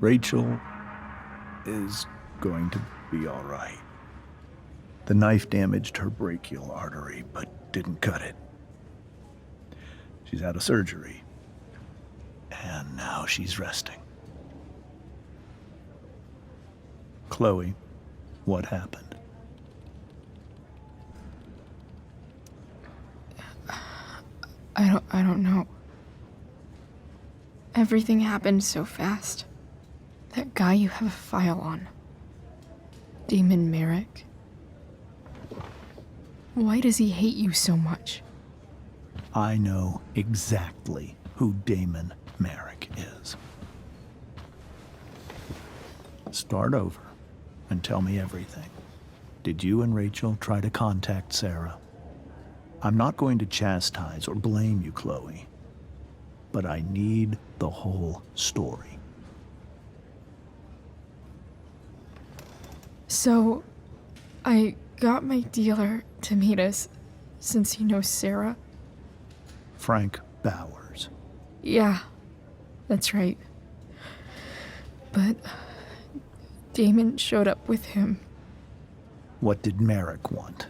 Rachel is going to be all right. The knife damaged her brachial artery, but didn't cut it. She's had a surgery, and now she's resting. Chloe, what happened? I don't know. Everything happened so fast. That guy you have a file on. Damon Merrick. Why does he hate you so much? I know exactly who Damon Merrick is. Start over and tell me everything. Did you and Rachel try to contact Sarah? I'm not going to chastise or blame you, Chloe, but I need the whole story. So, I got my dealer to meet us, since he knows Sarah. Frank Bowers. Yeah, that's right. But Damon showed up with him. What did Merrick want?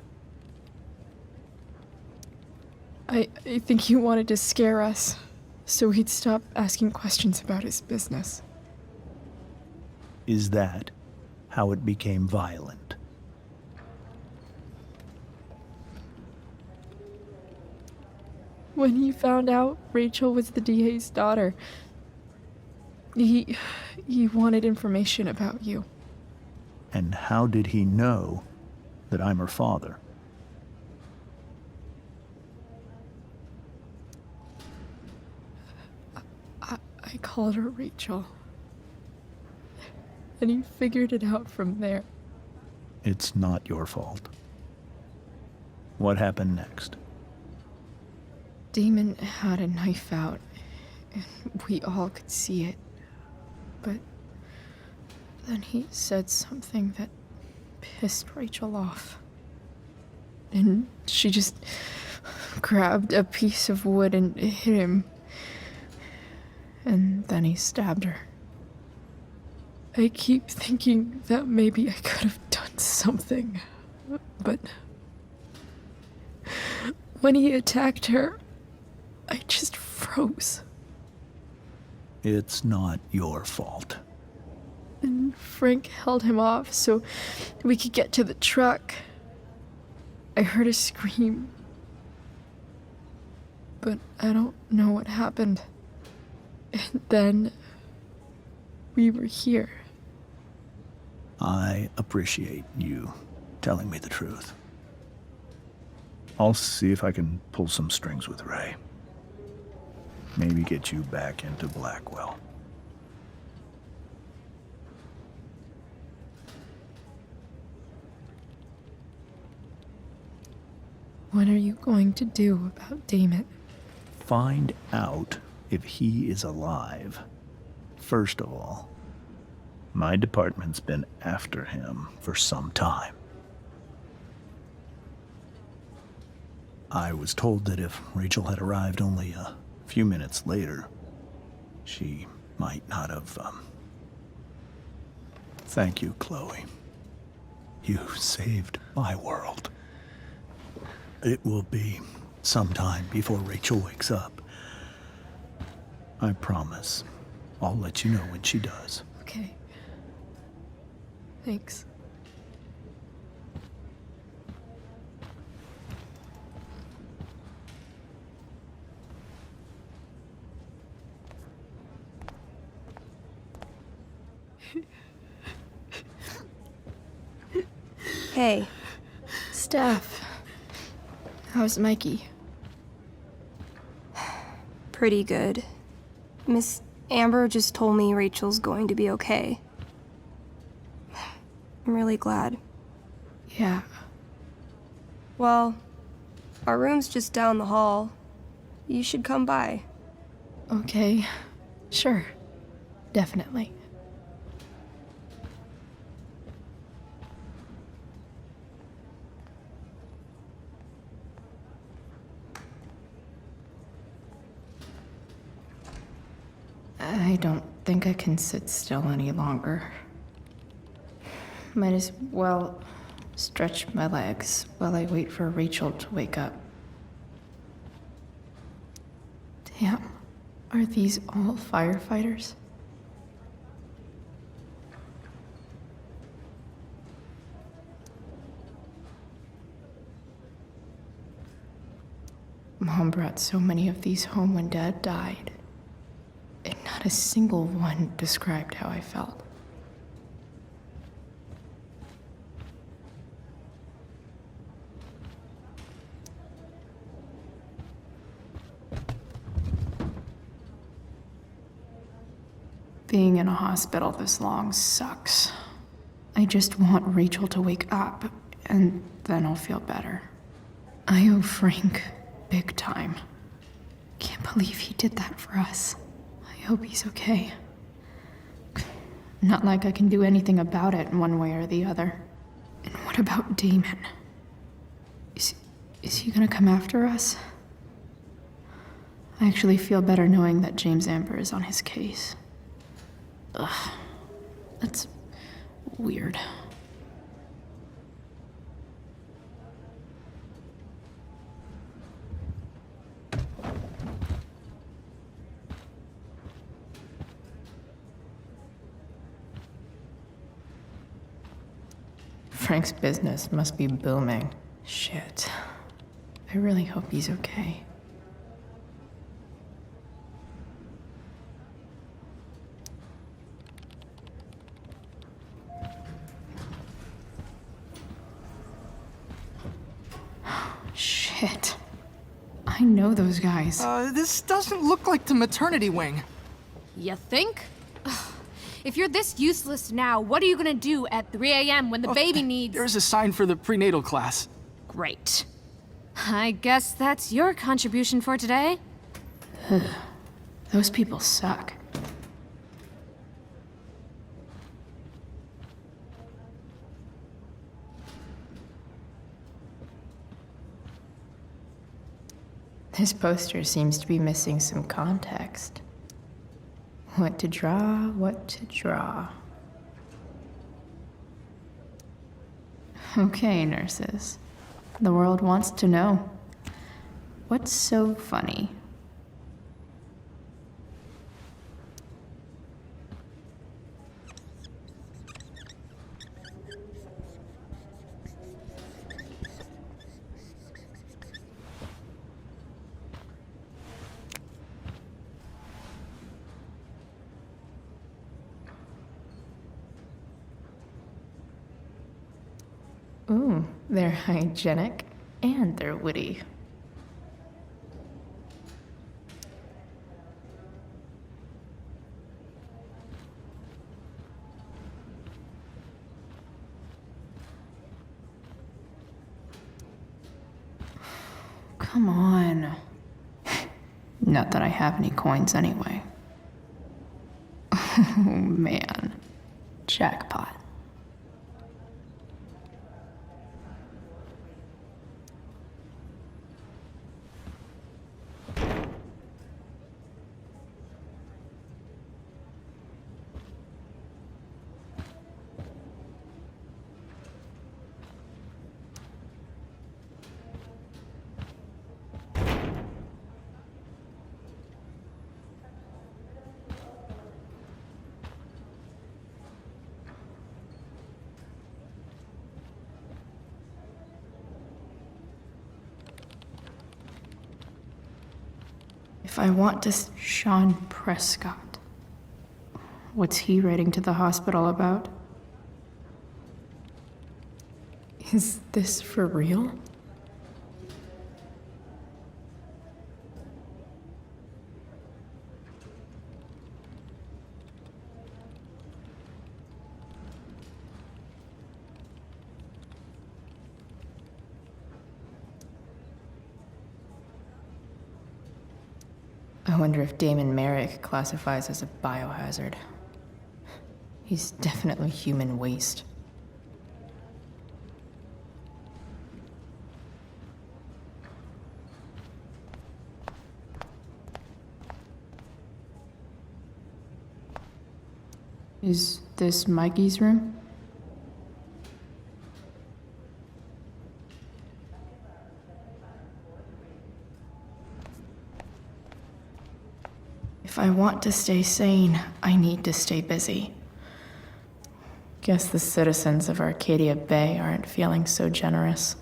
I think he wanted to scare us, so he'd stop asking questions about his business. Is that how it became violent? When he found out Rachel was the DA's daughter, he wanted information about you. And how did he know that I'm her father? I called her Rachel. And he figured it out from there. It's not your fault. What happened next? Damon had a knife out, and we all could see it. But then he said something that pissed Rachel off. And she just grabbed a piece of wood and hit him. And then he stabbed her. I keep thinking that maybe I could have done something, but when he attacked her, I just froze. It's not your fault. And Frank held him off so we could get to the truck. I heard a scream, but I don't know what happened. And then we were here. I appreciate you telling me the truth. I'll see if I can pull some strings with Ray. Maybe get you back into Blackwell. What are you going to do about Damon? Find out if he is alive. First of all, my department's been after him for some time. I was told that if Rachel had arrived only a few minutes later, she might not have, Thank you, Chloe. You saved my world. It will be some time before Rachel wakes up. I promise. I'll let you know when she does. Okay. Thanks. Hey. Steph. How's Mikey? Pretty good. Miss Amber just told me Rachel's going to be okay. I'm really glad. Yeah. Well, our room's just down the hall. You should come by. Okay. Sure. Definitely. I don't think I can sit still any longer. Might as well stretch my legs while I wait for Rachel to wake up. Damn, are these all firefighters? Mom brought so many of these home when Dad died, and not a single one described how I felt. Being in a hospital this long sucks. I just want Rachel to wake up, and then I'll feel better. I owe Frank big time. Can't believe he did that for us. I hope he's okay. Not like I can do anything about it one way or the other. And what about Damon? Is he gonna come after us? I actually feel better knowing that James Amber is on his case. Ugh, that's weird. Frank's business must be booming. Shit. I really hope he's okay. Shit. I know those guys. This doesn't look like the maternity wing. You think? Ugh. If you're this useless now, what are you gonna do at 3 a.m. when the baby needs... There's a sign for the prenatal class. Great. I guess that's your contribution for today. Those people suck. This poster seems to be missing some context. What to draw, what to draw. Okay, nurses. The world wants to know. What's so funny? Ooh, they're hygienic and they're witty. Come on. Not that I have any coins anyway. Oh man. Jackpot. If I want to Sean Prescott, what's he writing to the hospital about? Is this for real? I wonder if Damon Merrick classifies as a biohazard. He's definitely human waste. Is this Mikey's room? If I want to stay sane, I need to stay busy. Guess the citizens of Arcadia Bay aren't feeling so generous.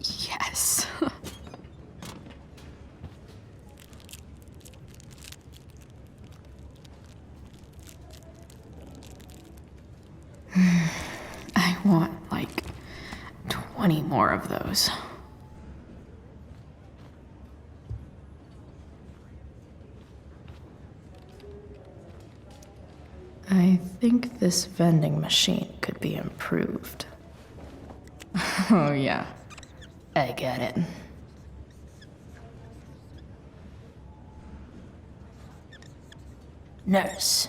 Yes. I want like 20 more of those. I think this vending machine could be improved. Oh yeah, I get it. Nurse,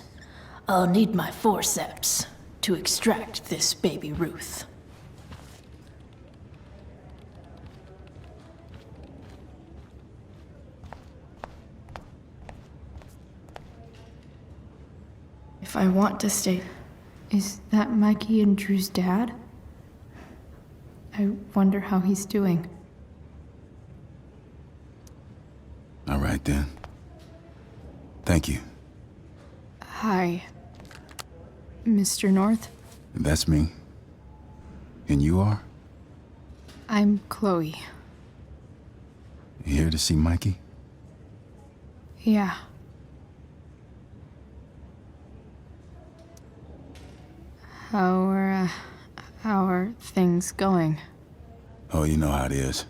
I'll need my forceps to extract this baby Ruth. If I want to stay... Is that Mikey and Drew's dad? I wonder how he's doing. All right then. Thank you. Hi, Mr. North. That's me. And you are? I'm Chloe. You here to see Mikey? Yeah. How are things going? Oh, you know how it is.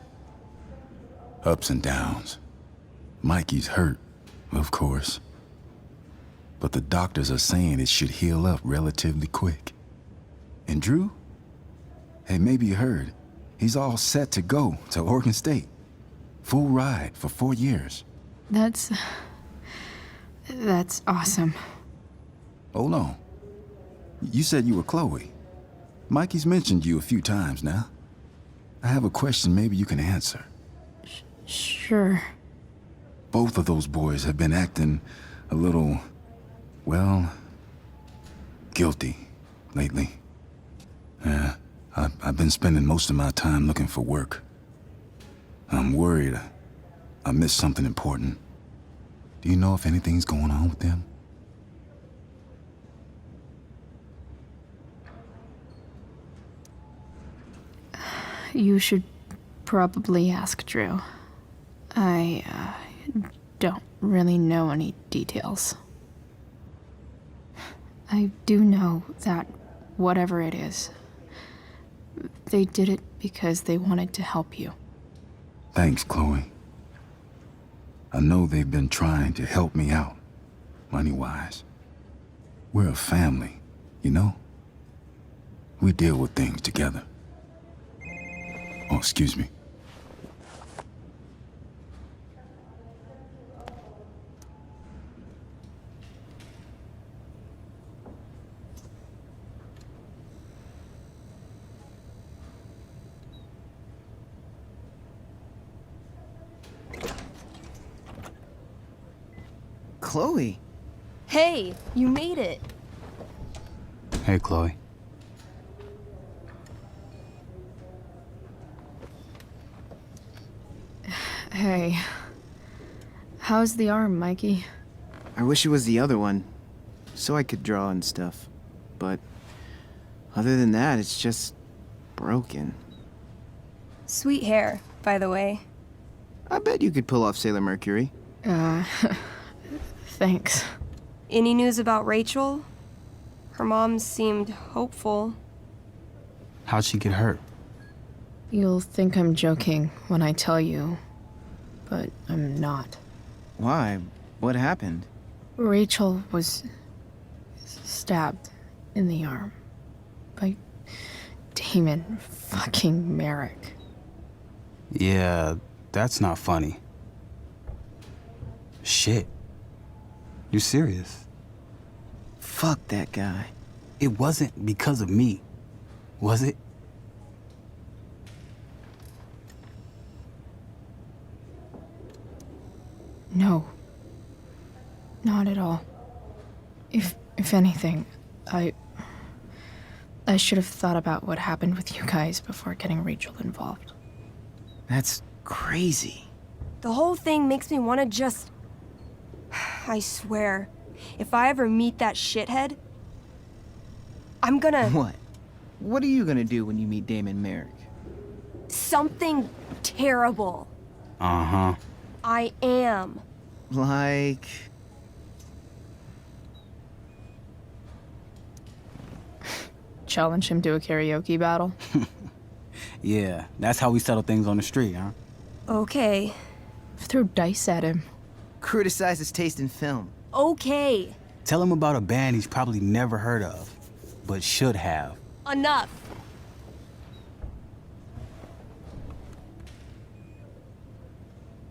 Ups and downs. Mikey's hurt, of course. But the doctors are saying it should heal up relatively quick. And Drew? Hey, maybe you heard. He's all set to go to Oregon State. Full ride for 4 years. That's awesome. Hold on. You said you were Chloe. Mikey's mentioned you a few times now. I have a question maybe you can answer. Sure. Both of those boys have been acting a little, well, guilty lately. Yeah, I've been spending most of my time looking for work. I'm worried I missed something important. Do you know if anything's going on with them? You should probably ask Drew. I don't really know any details. I do know that whatever it is, they did it because they wanted to help you. Thanks, Chloe. I know they've been trying to help me out, money-wise. We're a family, you know? We deal with things together. Oh, excuse me. Chloe. Hey, you made it. Hey, Chloe. Hey. How's the arm, Mikey? I wish it was the other one, so I could draw and stuff. But other than that, it's just broken. Sweet hair, by the way. I bet you could pull off Sailor Mercury. Thanks. Any news about Rachel? Her mom seemed hopeful. How'd she get hurt? You'll think I'm joking when I tell you, but I'm not. Why? What happened? Rachel was stabbed in the arm by Damon fucking Merrick. Yeah, that's not funny. Shit. You serious? Fuck that guy. It wasn't because of me, was it? No. Not at all. If anything, I should have thought about what happened with you guys before getting Rachel involved. That's crazy. The whole thing makes me want to just... I swear, if I ever meet that shithead, I'm gonna... What? What are you gonna do when you meet Damon Merrick? Something terrible. Uh-huh. I am. Like... Challenge him to a karaoke battle? Yeah, that's how we settle things on the street, huh? Okay. Throw dice at him. Criticize his taste in film. Okay. Tell him about a band he's probably never heard of, but should have. Enough.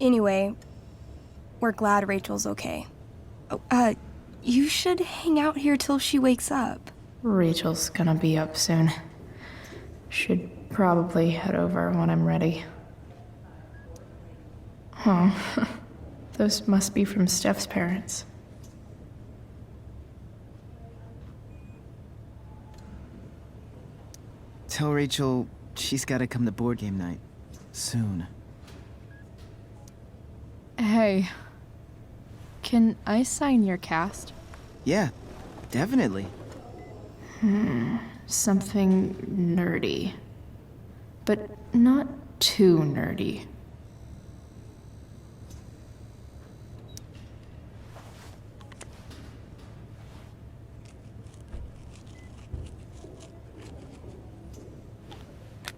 Anyway, we're glad Rachel's okay. Oh, you should hang out here till she wakes up. Rachel's gonna be up soon. Should probably head over when I'm ready. Oh, those must be from Steph's parents. Tell Rachel she's gotta come to board game night. Soon. Hey, can I sign your cast? Yeah, definitely. Something nerdy. But not too nerdy.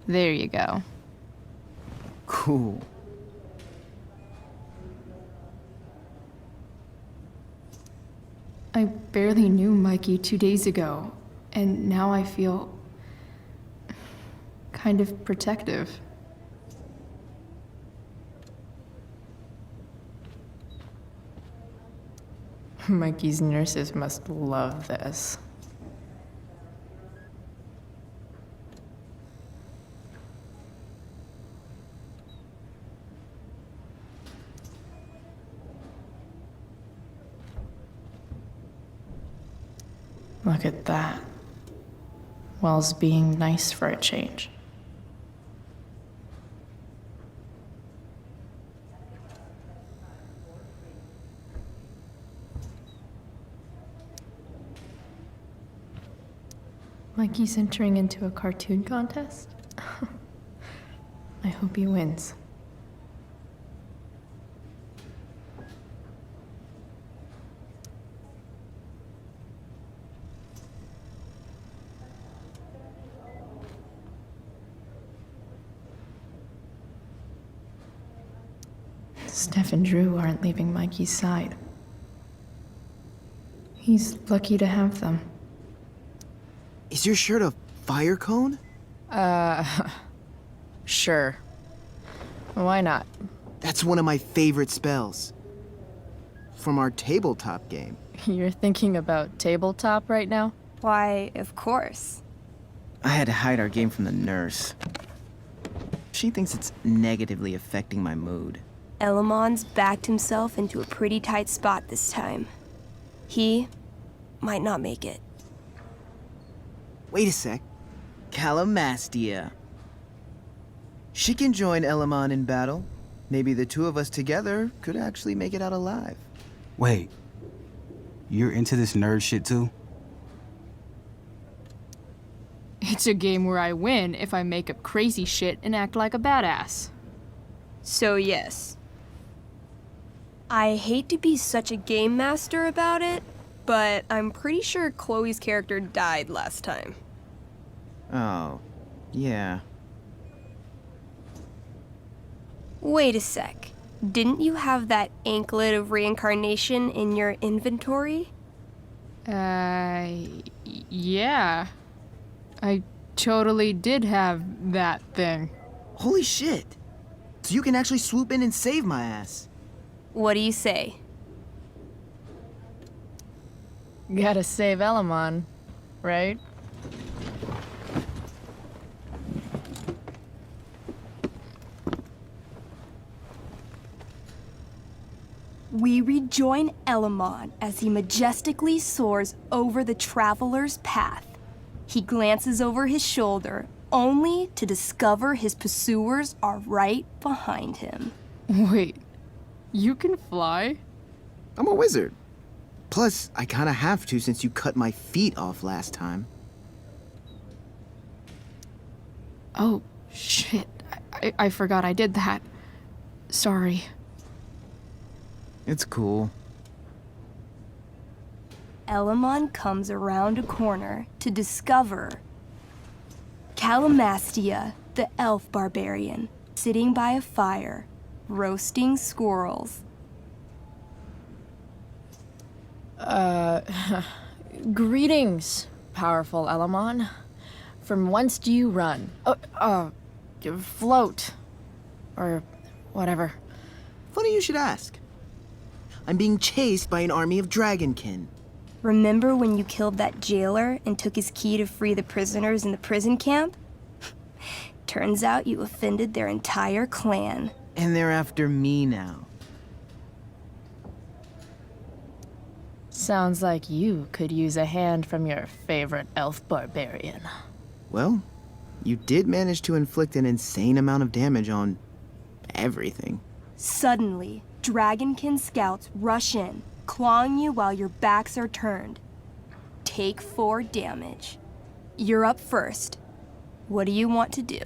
There you go. Cool. I barely knew Mikey 2 days ago, and now I feel kind of protective. Mikey's nurses must love this. Look at that. Wells being nice for a change. Mikey's entering into a cartoon contest? I hope he wins. Steph and Drew aren't leaving Mikey's side. He's lucky to have them. Is your shirt a fire cone? Sure. Why not? That's one of my favorite spells. From our tabletop game. You're thinking about tabletop right now? Why, of course. I had to hide our game from the nurse. She thinks it's negatively affecting my mood. Elamon's backed himself into a pretty tight spot this time. He might not make it. Wait a sec. Calamastia. She can join Elamon in battle. Maybe the two of us together could actually make it out alive. Wait, you're into this nerd shit too? It's a game where I win if I make up crazy shit and act like a badass. So yes. I hate to be such a game master about it, but I'm pretty sure Chloe's character died last time. Oh, yeah. Wait a sec. Didn't you have that anklet of reincarnation in your inventory? Yeah. I totally did have that thing. Holy shit! So you can actually swoop in and save my ass. What do you say? Gotta save Elamon, right? Join Elamon as he majestically soars over the traveler's path. He glances over his shoulder, only to discover his pursuers are right behind him. Wait, you can fly? I'm a wizard. Plus, I kinda have to since you cut my feet off last time. Oh, shit. I forgot I did that. Sorry. It's cool. Elamon comes around a corner to discover Calamastia, the elf barbarian, sitting by a fire, roasting squirrels. Greetings, powerful Elamon. From whence do you run? Float. Or whatever. Funny you should ask. I'm being chased by an army of dragonkin. Remember when you killed that jailer and took his key to free the prisoners in the prison camp? Turns out you offended their entire clan. And they're after me now. Sounds like you could use a hand from your favorite elf barbarian. Well, you did manage to inflict an insane amount of damage on everything. Suddenly, dragonkin scouts rush in, clawing you while your backs are turned. Take 4 damage. You're up first. What do you want to do?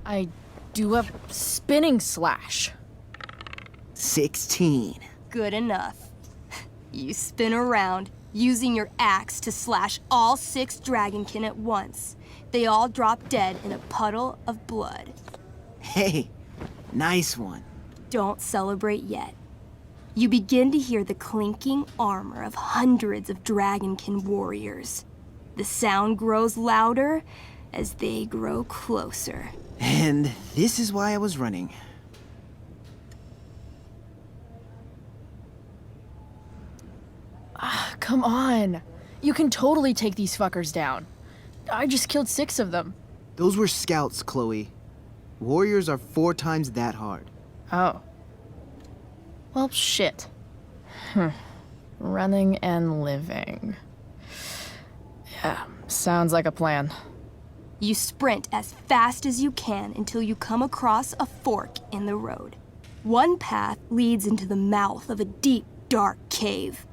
I do a spinning slash. 16. Good enough. You spin around, using your axe to slash all 6 dragonkin at once. They all drop dead in a puddle of blood. Hey, nice one. Don't celebrate yet. You begin to hear the clinking armor of hundreds of dragonkin warriors. The sound grows louder as they grow closer. And this is why I was running. Come on. You can totally take these fuckers down. I just killed 6 of them. Those were scouts, Chloe. Warriors are 4 times that hard. Oh. Well, shit. Running and living. Yeah, sounds like a plan. You sprint as fast as you can until you come across a fork in the road. One path leads into the mouth of a deep, dark cave.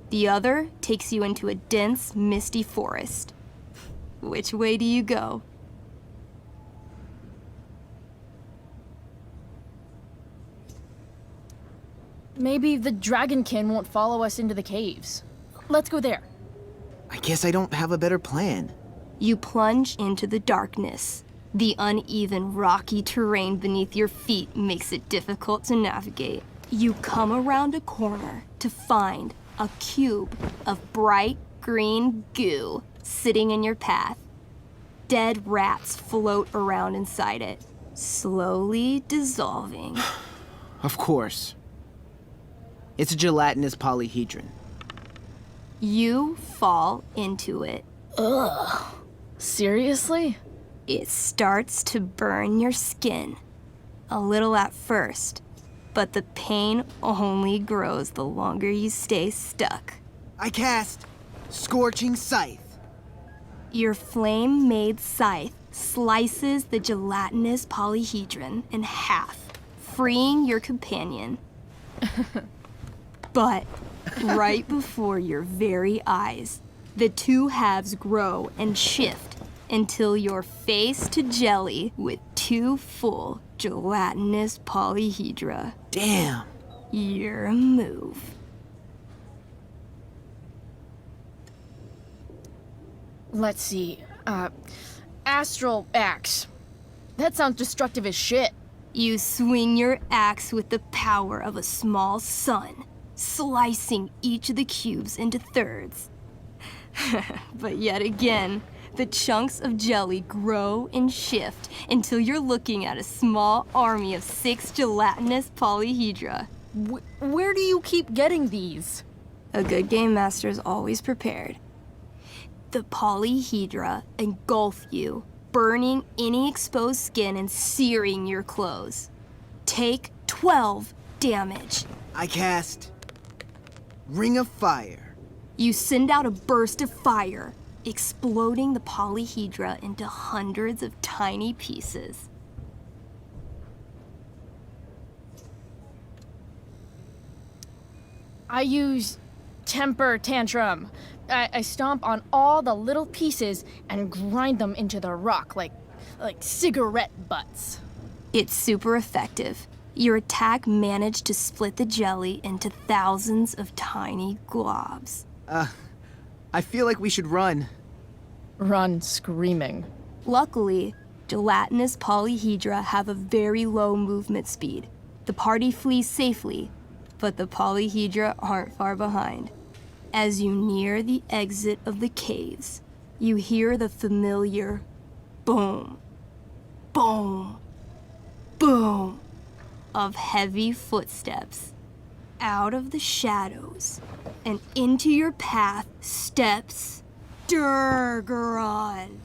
The other takes you into a dense, misty forest. Which way do you go? Maybe the dragonkin won't follow us into the caves. Let's go there. I guess I don't have a better plan. You plunge into the darkness. The uneven, rocky terrain beneath your feet makes it difficult to navigate. You come around a corner to find a cube of bright green goo sitting in your path. Dead rats float around inside it, slowly dissolving. Of course. It's a gelatinous polyhedron. You fall into it. Ugh. Seriously? It starts to burn your skin. A little at first, but the pain only grows the longer you stay stuck. I cast Scorching Scythe. Your flame-made scythe slices the gelatinous polyhedron in half, freeing your companion. But right before your very eyes, the 2 halves grow and shift until you're face to jelly with 2 full gelatinous polyhedra. Damn. Your move. Let's see. Astral axe. That sounds destructive as shit. You swing your axe with the power of a small sun, slicing each of the cubes into thirds. But yet again, the chunks of jelly grow and shift until you're looking at a small army of 6 gelatinous polyhedra. Where do you keep getting these? A good game master is always prepared. The polyhedra engulf you, burning any exposed skin and searing your clothes. Take 12 damage. I cast Ring of Fire. You send out a burst of fire, exploding the polyhedra into hundreds of tiny pieces. I use temper tantrum. I stomp on all the little pieces and grind them into the rock like cigarette butts. It's super effective. Your attack managed to split the jelly into thousands of tiny globs. I feel like we should run. Run screaming. Luckily, gelatinous polyhedra have a very low movement speed. The party flees safely, but the polyhedra aren't far behind. As you near the exit of the caves, you hear the familiar boom, boom, boom of heavy footsteps. Out of the shadows and into your path steps Durgaron.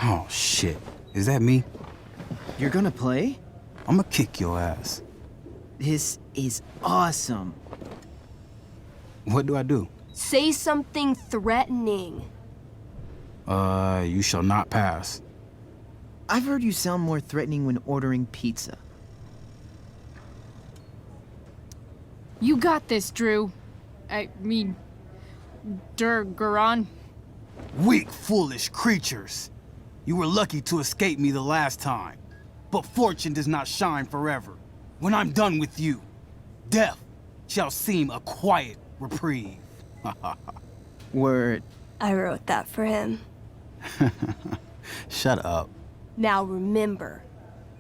Oh, shit. Is that me? You're gonna play? I'ma kick your ass. This is awesome. What do I do? Say something threatening. You shall not pass. I've heard you sound more threatening when ordering pizza. You got this, Drew. I mean, Durgaron. Weak, foolish creatures. You were lucky to escape me the last time. But fortune does not shine forever. When I'm done with you, death shall seem a quiet reprieve. Word. I wrote that for him. Shut up. Now remember,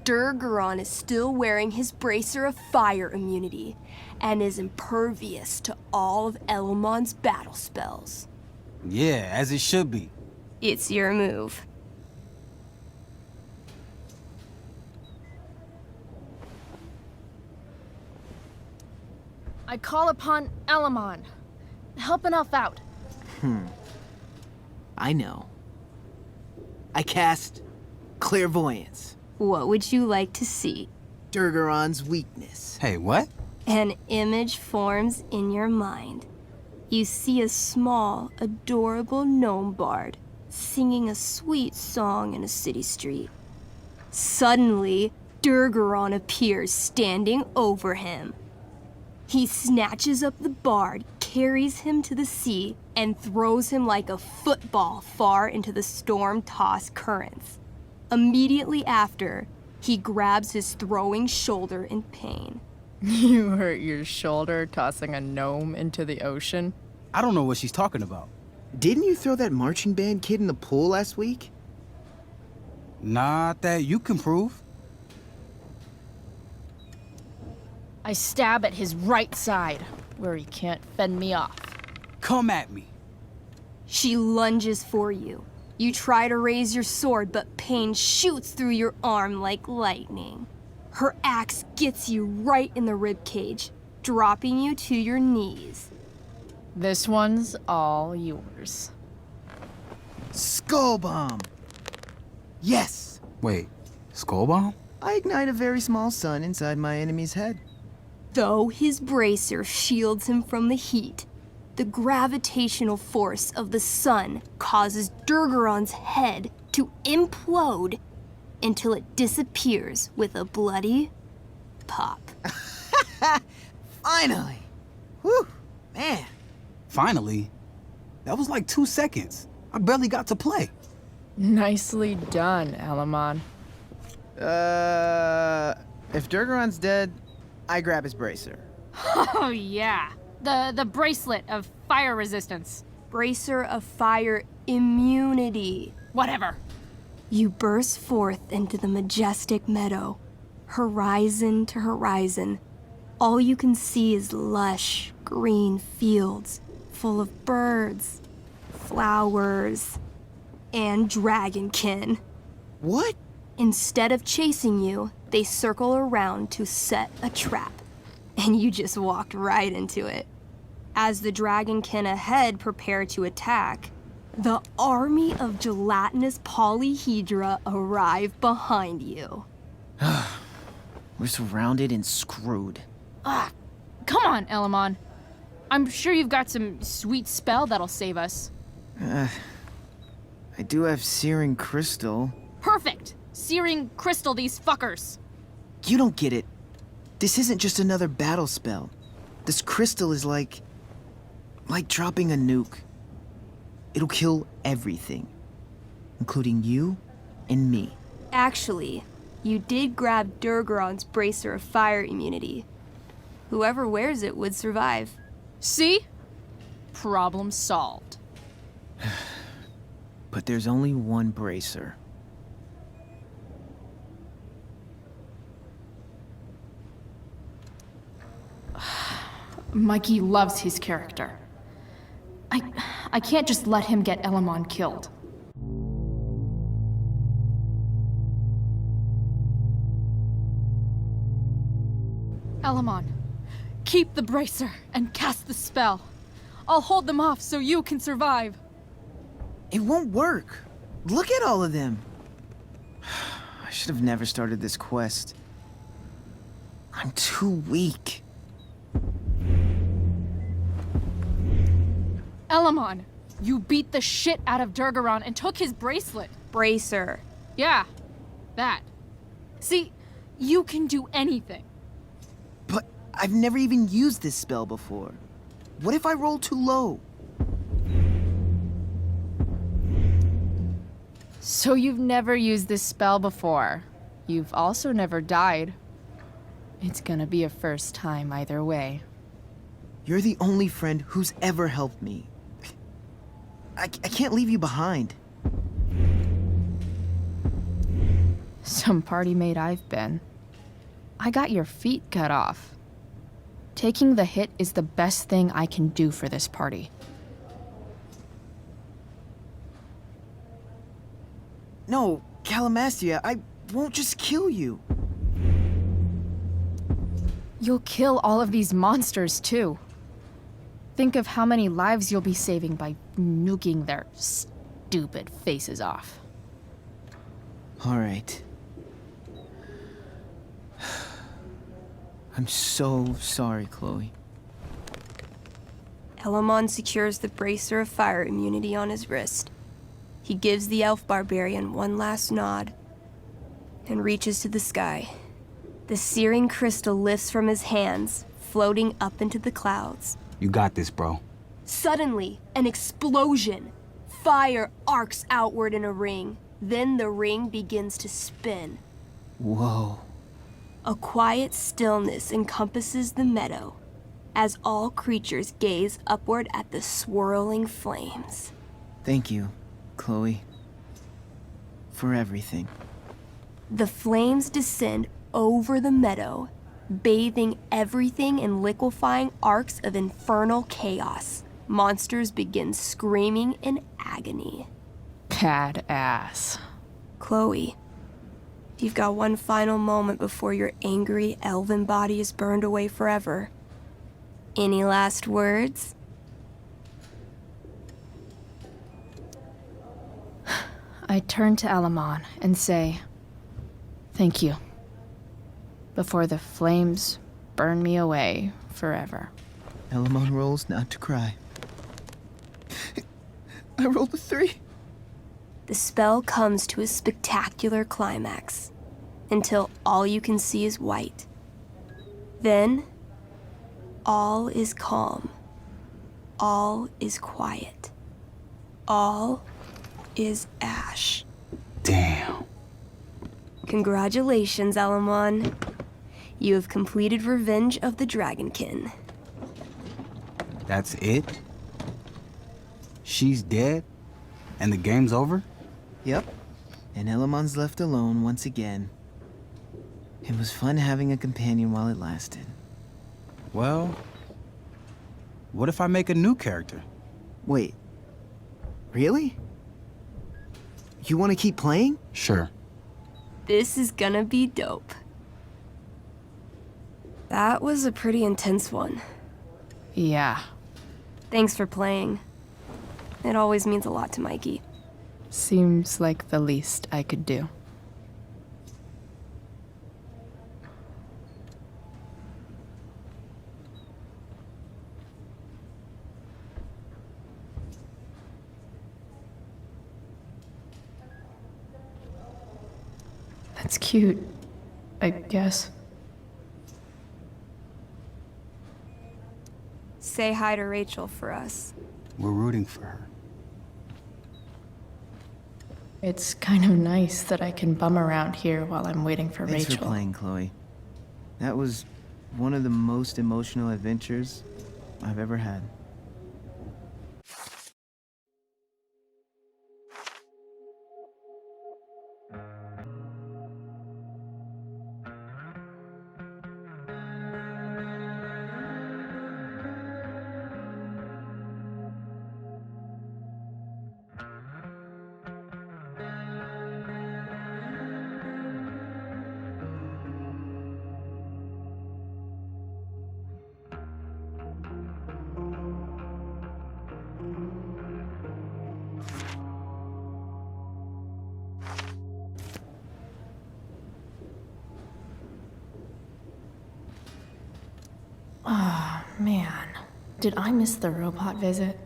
Durgaron is still wearing his bracer of fire immunity and is impervious to all of Elamon's battle spells. Yeah, as it should be. It's your move. I call upon Elamon. Help an elf out. I know. I cast Clairvoyance. What would you like to see? Durgaron's weakness. Hey, what? An image forms in your mind. You see a small, adorable gnome bard singing a sweet song in a city street. Suddenly, Durgaron appears standing over him. He snatches up the bard, carries him to the sea, and throws him like a football far into the storm-tossed currents. Immediately after, he grabs his throwing shoulder in pain. You hurt your shoulder tossing a gnome into the ocean? I don't know what she's talking about. Didn't you throw that marching band kid in the pool last week? Not that you can prove. I stab at his right side, where he can't fend me off. Come at me. She lunges for you. You try to raise your sword, but pain shoots through your arm like lightning. Her axe gets you right in the ribcage, dropping you to your knees. This one's all yours. Skull Bomb! Yes! Wait, skull bomb? I ignite a very small sun inside my enemy's head. Though his bracer shields him from the heat, the gravitational force of the sun causes Durgaron's head to implode until it disappears with a bloody pop. Finally! Whew! Man! Finally? That was like 2 seconds. I barely got to play. Nicely done, Elamon. If Durgaron's dead, I grab his bracer. Oh, yeah. The bracelet of fire resistance. Bracer of fire immunity. Whatever. You burst forth into the majestic meadow, horizon to horizon. All you can see is lush, green fields full of birds, flowers, and dragonkin. What? Instead of chasing you, they circle around to set a trap, and you just walked right into it. As the dragonkin ahead prepare to attack, the army of gelatinous polyhedra arrive behind you. We're surrounded and screwed. Ah, come on, Elamon. I'm sure you've got some sweet spell that'll save us. I do have searing crystal. Perfect! Searing crystal these fuckers. You don't get it. This isn't just another battle spell. This crystal is like dropping a nuke. It'll kill everything, including you and me. Actually, you did grab Durgaron's bracer of fire immunity. Whoever wears it would survive. See? Problem solved. But there's only one bracer. Mikey loves his character. I can't just let him get Elamon killed. Elamon, keep the bracer and cast the spell. I'll hold them off so you can survive. It won't work. Look at all of them. I should have never started this quest. I'm too weak. Elamon, you beat the shit out of Durgaron and took his bracelet. Bracer. Yeah, that. See, you can do anything. But I've never even used this spell before. What if I roll too low? So you've never used this spell before. You've also never died. It's gonna be a first time either way. You're the only friend who's ever helped me. I can't leave you behind. Some party mate I've been. I got your feet cut off. Taking the hit is the best thing I can do for this party. No, Calamastia, I won't just kill you. You'll kill all of these monsters too. Think of how many lives you'll be saving by nuking their stupid faces off. All right. I'm so sorry, Chloe. Elamon secures the bracer of fire immunity on his wrist. He gives the elf barbarian one last nod and reaches to the sky. The searing crystal lifts from his hands, floating up into the clouds. You got this, bro. Suddenly, an explosion. Fire arcs outward in a ring. Then the ring begins to spin. Whoa. A quiet stillness encompasses the meadow as all creatures gaze upward at the swirling flames. Thank you, Chloe, for everything. The flames descend over the meadow, bathing everything in liquefying arcs of infernal chaos. Monsters begin screaming in agony. Badass. Chloe, you've got one final moment before your angry elven body is burned away forever. Any last words? I turn to Elamon and say, thank you. Before the flames burn me away forever. Elamon rolls not to cry. I rolled a 3. The spell comes to a spectacular climax, until all you can see is white. Then, all is calm. All is quiet. All is ash. Damn. Congratulations, Elamon. You have completed Revenge of the Dragonkin. That's it? She's dead? And the game's over? Yep. And Elamon's left alone once again. It was fun having a companion while it lasted. Well, what if I make a new character? Wait. Really? You want to keep playing? Sure. This is gonna be dope. That was a pretty intense one. Yeah. Thanks for playing. It always means a lot to Mikey. Seems like the least I could do. It's cute, I guess. Say hi to Rachel for us. We're rooting for her. It's kind of nice that I can bum around here while I'm waiting for Thanks Rachel. for playing, Chloe. That was one of the most emotional adventures I've ever had. Ah, man. Did I miss the robot visit?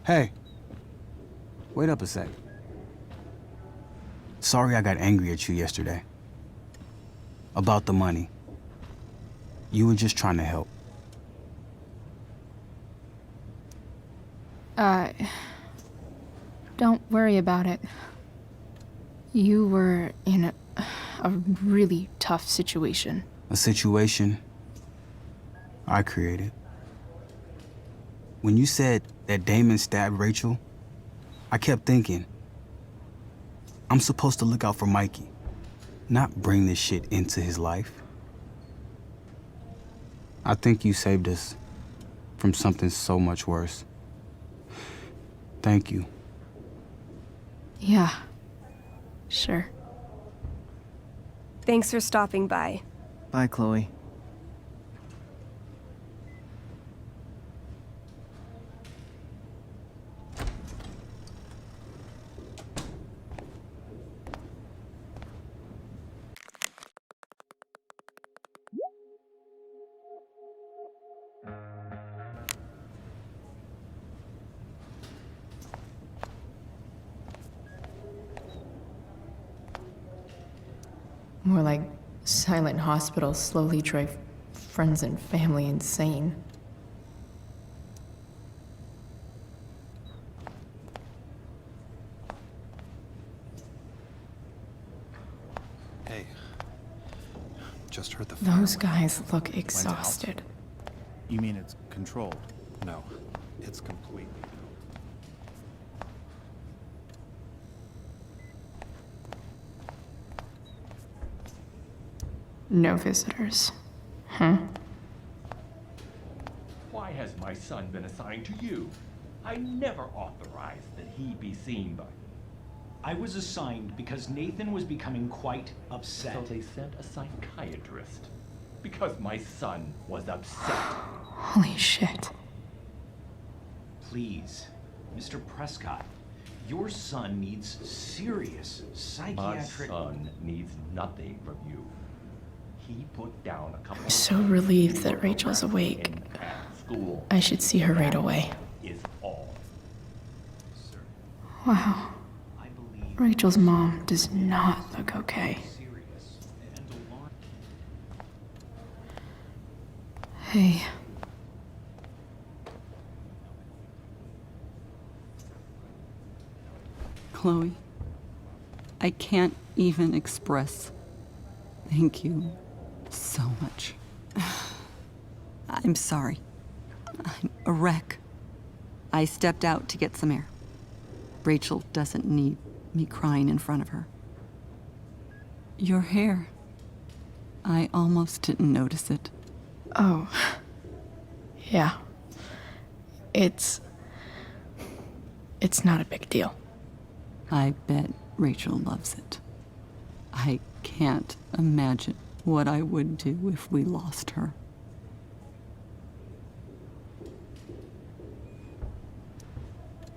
Hey. Wait up a sec. Sorry I got angry at you yesterday. About the money. You were just trying to help. Don't worry about it. You were in a really tough situation. A situation I created. When you said that Damon stabbed Rachel, I kept thinking, I'm supposed to look out for Mikey, not bring this shit into his life. I think you saved us from something so much worse. Thank you. Yeah, sure. Thanks for stopping by. Bye, Chloe. More like silent hospitals slowly drive friends and family insane. Hey, just heard the fire. Those guys look exhausted. You mean it's controlled? No, it's completely built. No visitors. Huh? Why has my son been assigned to you? I never authorized that he be seen by you. I was assigned because Nathan was becoming quite upset. So they sent a psychiatrist. Because my son was upset. Holy shit. Please, Mr. Prescott, your son needs serious psychiatric... My son needs nothing from you. He put down a couple I'm so relieved that Rachel's awake. School. I should see her right away. Is all. Wow. I believe Rachel's mom does not look okay. serious and alarming. Hey. Chloe, I can't even express thank you so much. I'm sorry. I'm a wreck. I stepped out to get some air. Rachel doesn't need me crying in front of her. Your hair. I almost didn't notice it. Oh. Yeah. It's not a big deal. I bet Rachel loves it. I can't imagine what I would do if we lost her.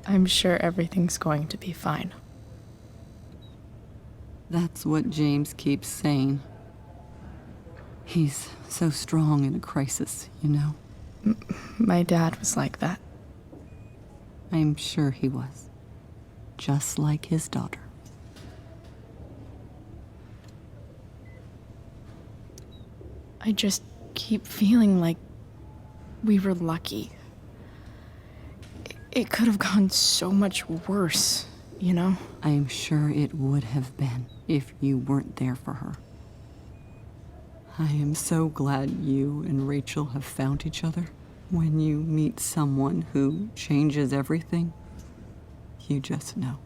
I'm sure everything's going to be fine. That's what James keeps saying. He's so strong in a crisis, you know? My dad was like that. I'm sure he was. Just like his daughter. I just keep feeling like we were lucky. It could have gone so much worse, you know? I am sure it would have been if you weren't there for her. I am so glad you and Rachel have found each other. When you meet someone who changes everything, you just know.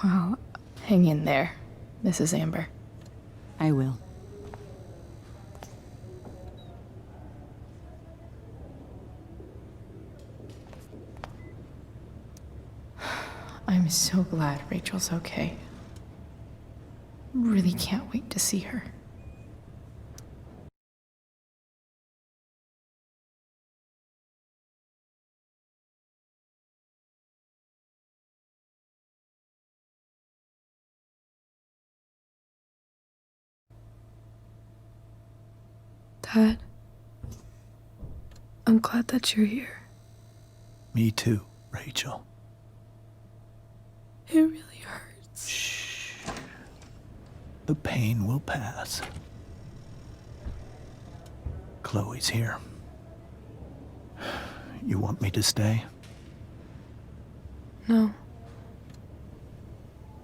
Well, hang in there, Mrs. Amber. I will. I'm so glad Rachel's okay. Really can't wait to see her. Dad, I'm glad that you're here. Me too, Rachel. It really hurts. Shh. The pain will pass. Chloe's here. You want me to stay? No.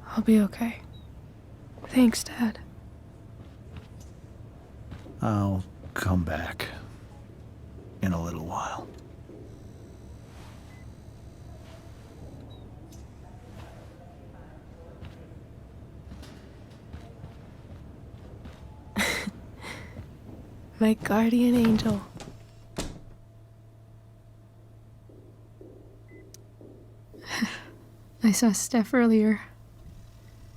I'll be okay. Thanks, Dad. I'll come back in a little while. My guardian angel. I saw Steph earlier.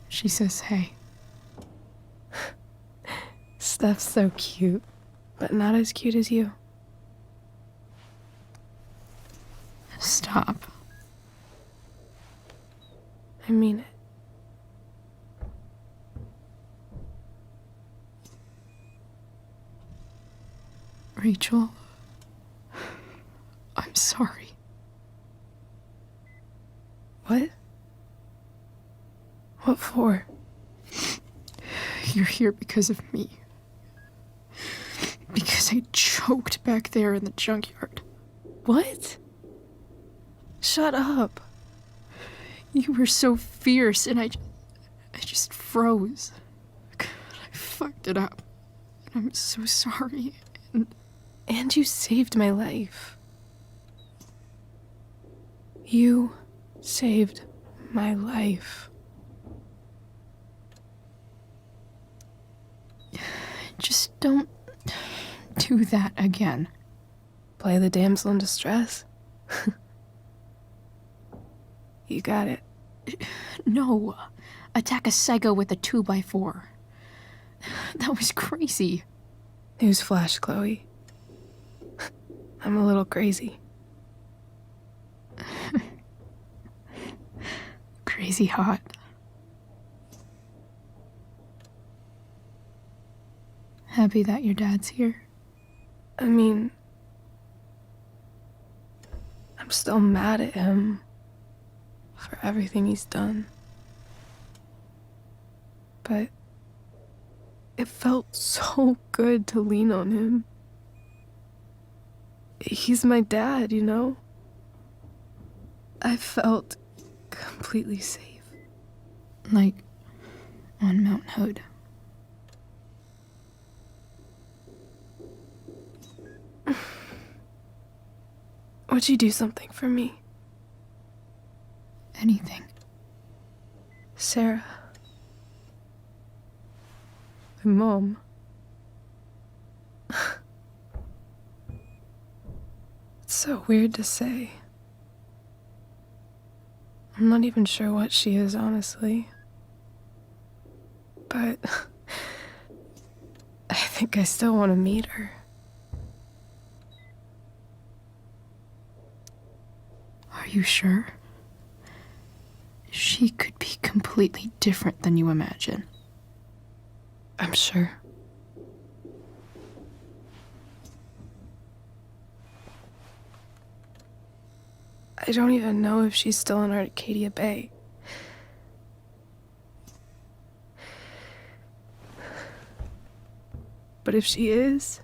She says hey. Steph's so cute, but not as cute as you. Stop. I mean it. Rachel, I'm sorry. What? What for? You're here because of me. Because I choked back there in the junkyard. What? Shut up. You were so fierce and I just froze. I fucked it up. And I'm so sorry. And you saved my life. You saved my life. Just don't do that again. Play the damsel in distress? You got it. No. Attack a psycho with a 2x4. That was crazy. Newsflash, Chloe. I'm a little crazy. Crazy hot. Happy that your dad's here? I mean, I'm still mad at him for everything he's done. But it felt so good to lean on him. He's my dad, you know? I felt completely safe. Like on Mount Hood. Would you do something for me? Anything. Sarah. My mom. It's so weird to say. I'm not even sure what she is, honestly. But I think I still want to meet her. Are you sure? She could be completely different than you imagine. I'm sure. I I don't even know if she's still in Arcadia Bay. But if she is,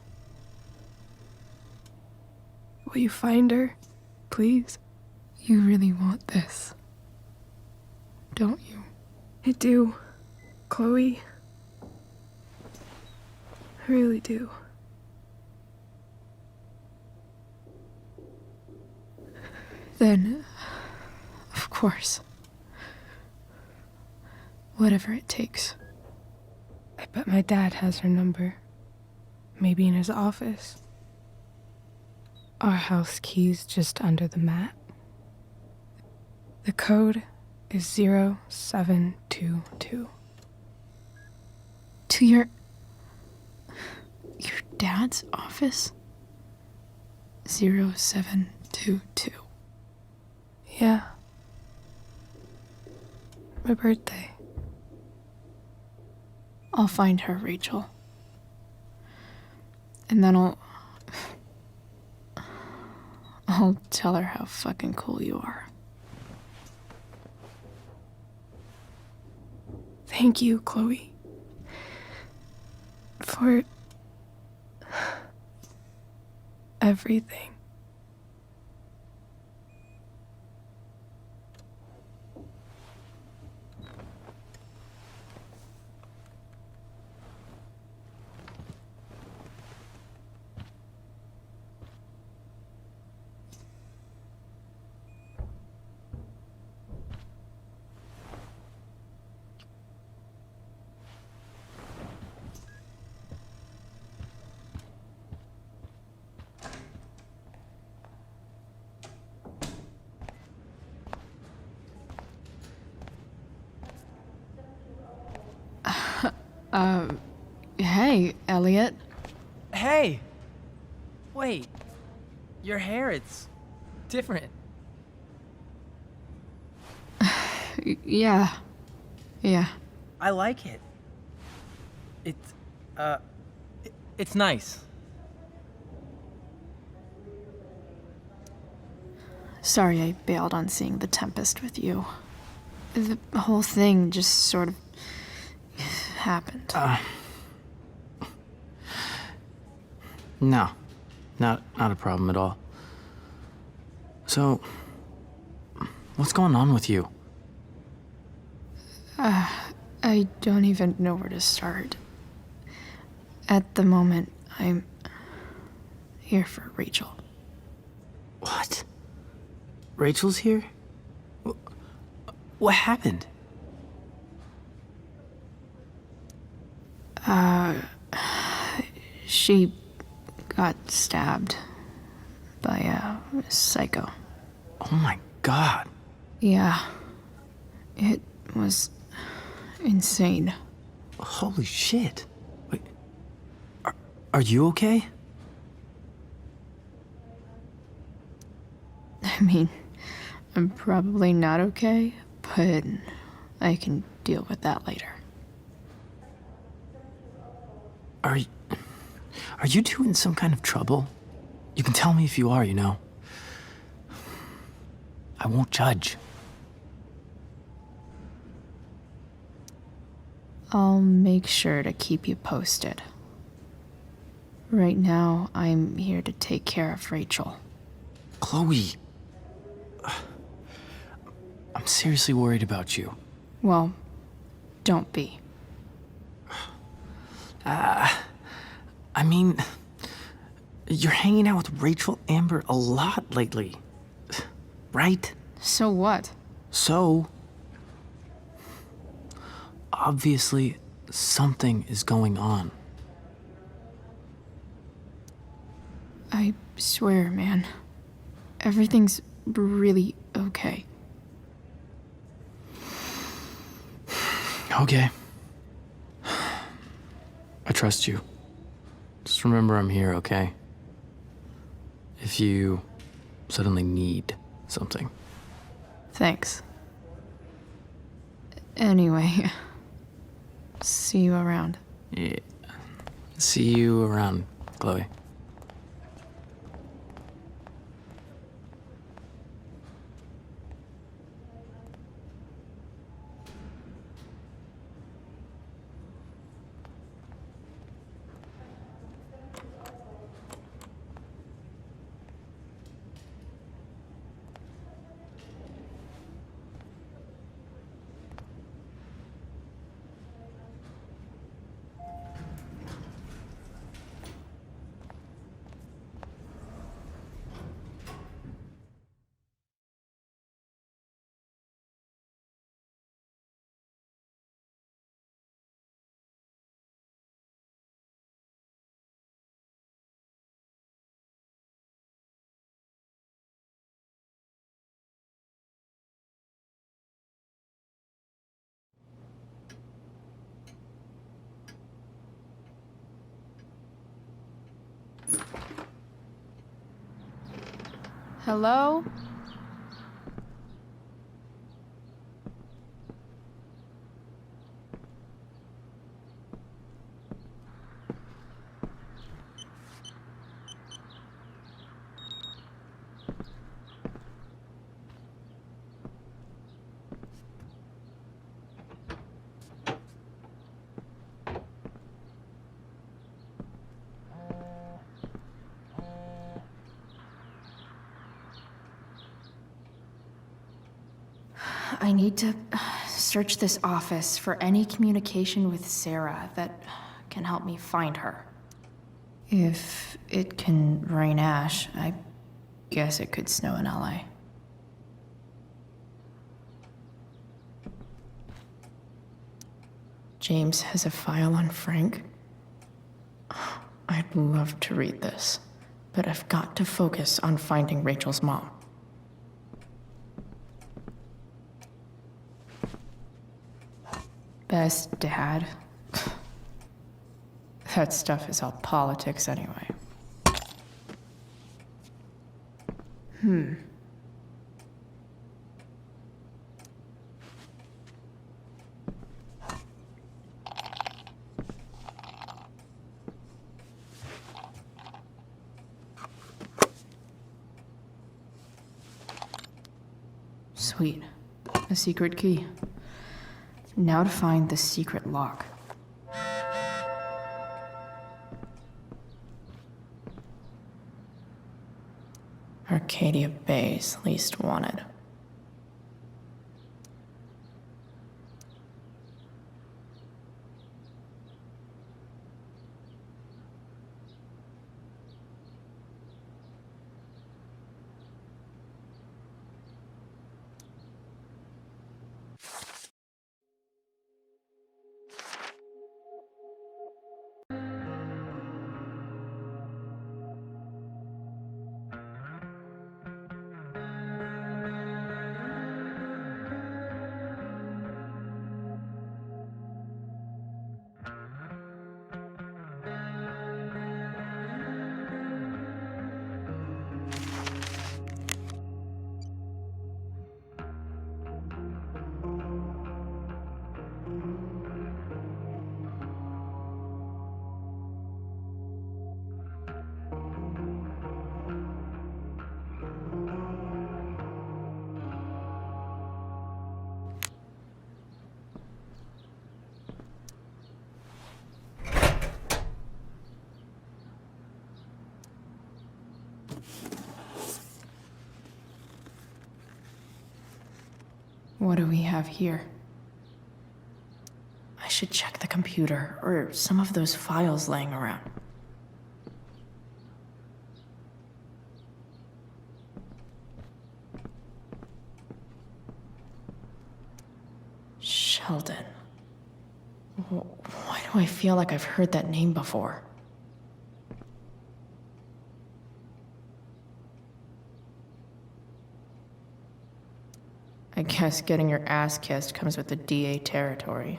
will you find her, please? You really want this, don't you? I do, Chloe. I really do. Then, of course. Whatever it takes. I bet my dad has her number. Maybe in his office. Our house key's just under the mat. The code is 0722. To your dad's office? 0722. Yeah. My birthday. I'll find her, Rachel. And then I'll tell her how fucking cool you are. Thank you, Chloe. For everything. Hey, Elliot. Hey! Wait. Your hair, it's different. Yeah. I like it. It's nice. Sorry I bailed on seeing The Tempest with you. The whole thing just sort of happened. No. Not a problem at all. So, what's going on with you? I don't even know where to start. At the moment, I'm here for Rachel. What? Rachel's here? What happened? She got stabbed by a psycho. Oh my god. Yeah. It was insane. Holy shit. Wait. Are you okay? I mean, I'm probably not okay, but I can deal with that later. Are you two in some kind of trouble? You can tell me if you are, you know. I won't judge. I'll make sure to keep you posted. Right now, I'm here to take care of Rachel. Chloe. I'm seriously worried about you. Well, don't be. I mean, you're hanging out with Rachel Amber a lot lately, right? So what? So, obviously, something is going on. I swear, man. Everything's really okay. Okay. I trust you. Just remember I'm here, okay? If you suddenly need something. Thanks. Anyway, see you around. Yeah. See you around, Chloe. Hello? I need to search this office for any communication with Sarah that can help me find her. If it can rain ash, I guess it could snow in LA. James has a file on Frank. I'd love to read this, but I've got to focus on finding Rachel's mom. Best dad. That stuff is all politics anyway. Sweet. A secret key. Now to find the secret lock. Arcadia Bay's least wanted. What do we have here? I should check the computer, or some of those files laying around. Sheldon. Why do I feel like I've heard that name before? I guess getting your ass kissed comes with the DA territory.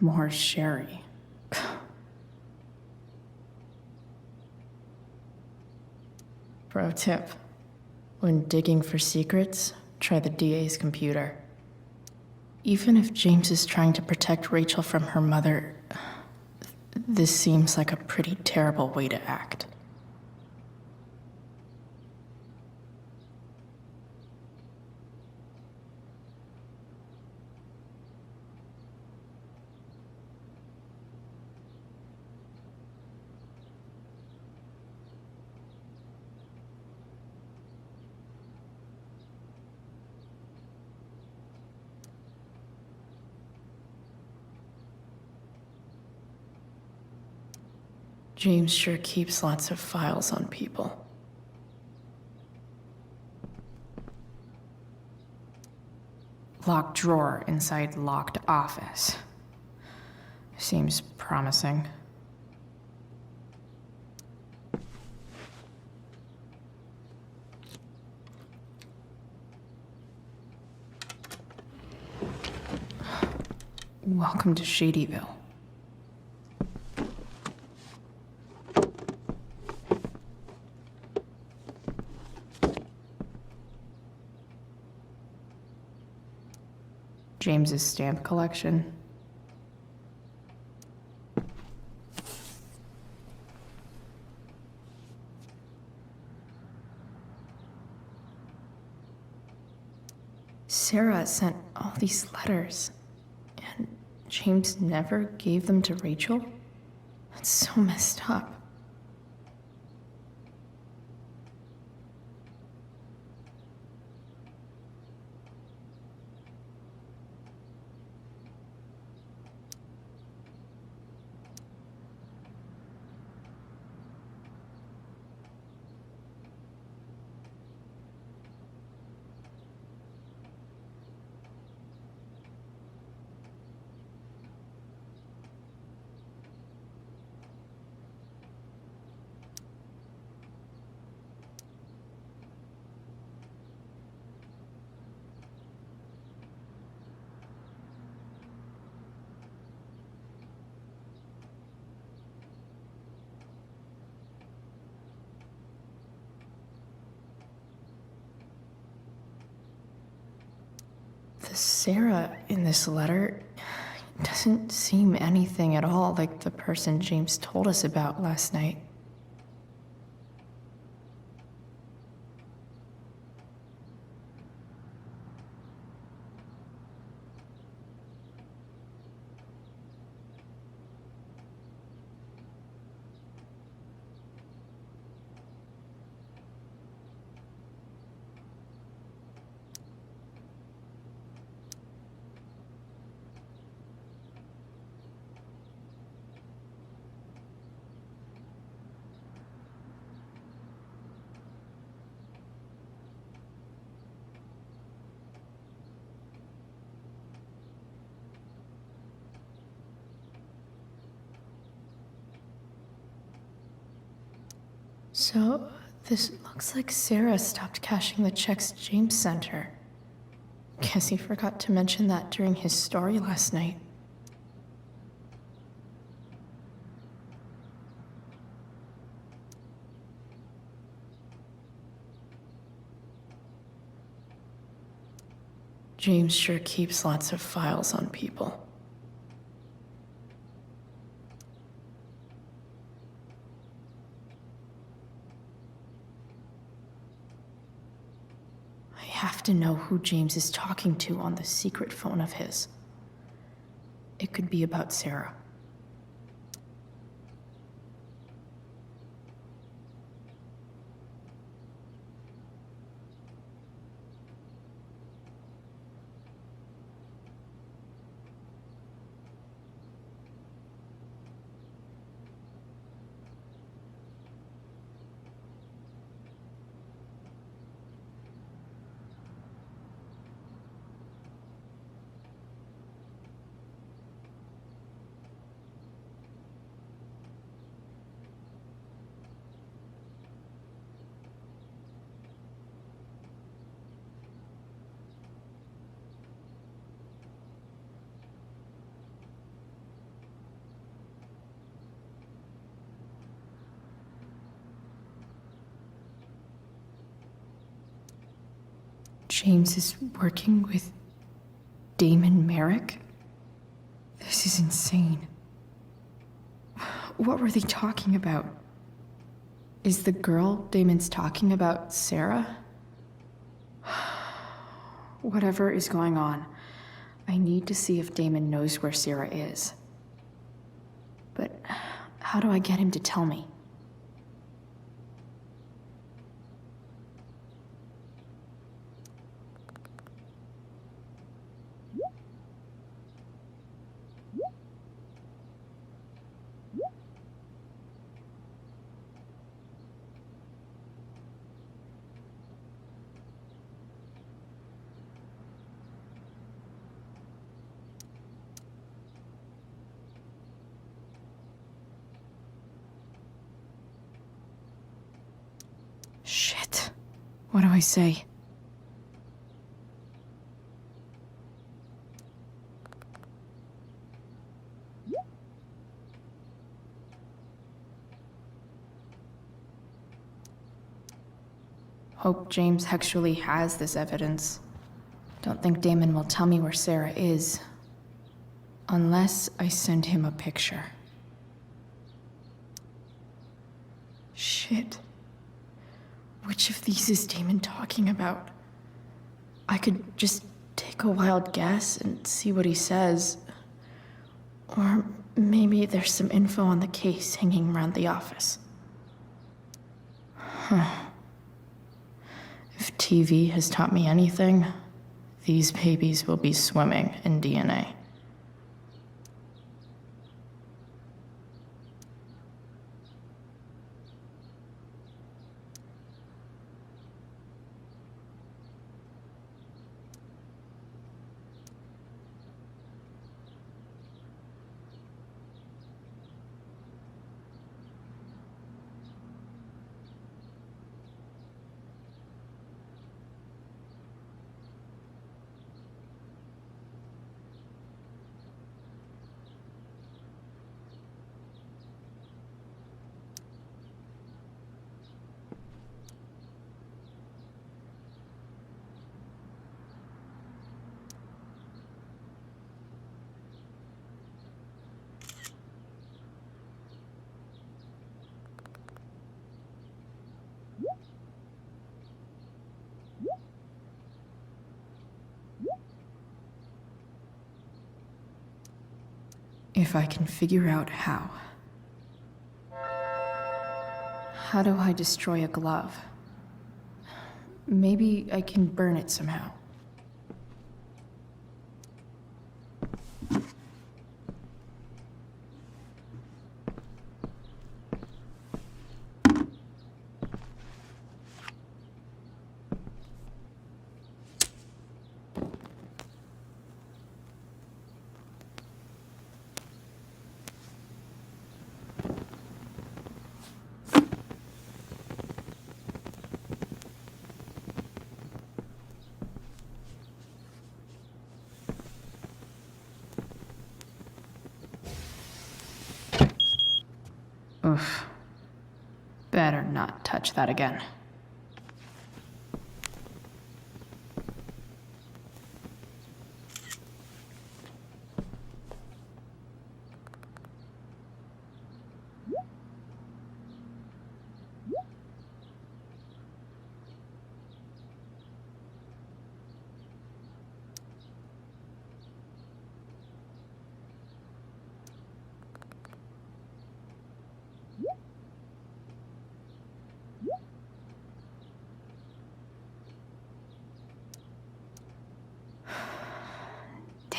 More sherry. Pro tip. When digging for secrets, try the DA's computer. Even if James is trying to protect Rachel from her mother, this seems like a pretty terrible way to act. James sure keeps lots of files on people. Locked drawer inside locked office. Seems promising. Welcome to Shadyville. James's stamp collection. Sarah sent all these letters, and James never gave them to Rachel? That's so messed up. The Sarah in this letter doesn't seem anything at all like the person James told us about last night. So, this looks like Sarah stopped cashing the checks James sent her. Guess he forgot to mention that during his story last night. James sure keeps lots of files on people. I have to know who James is talking to on the secret phone of his. It could be about Sarah. James is working with Damon Merrick? This is insane. What were they talking about? Is the girl Damon's talking about Sarah? Whatever is going on, I need to see if Damon knows where Sarah is. But how do I get him to tell me? Shit. What do I say? Hope James actually has this evidence. Don't think Damon will tell me where Sarah is. Unless I send him a picture. Shit. Which of these is Damon talking about? I could just take a wild guess and see what he says. Or maybe there's some info on the case hanging around the office. Huh. If TV has taught me anything, these babies will be swimming in DNA. If I can figure out how. How do I destroy a glove? Maybe I can burn it somehow. Oof. Better not touch that again.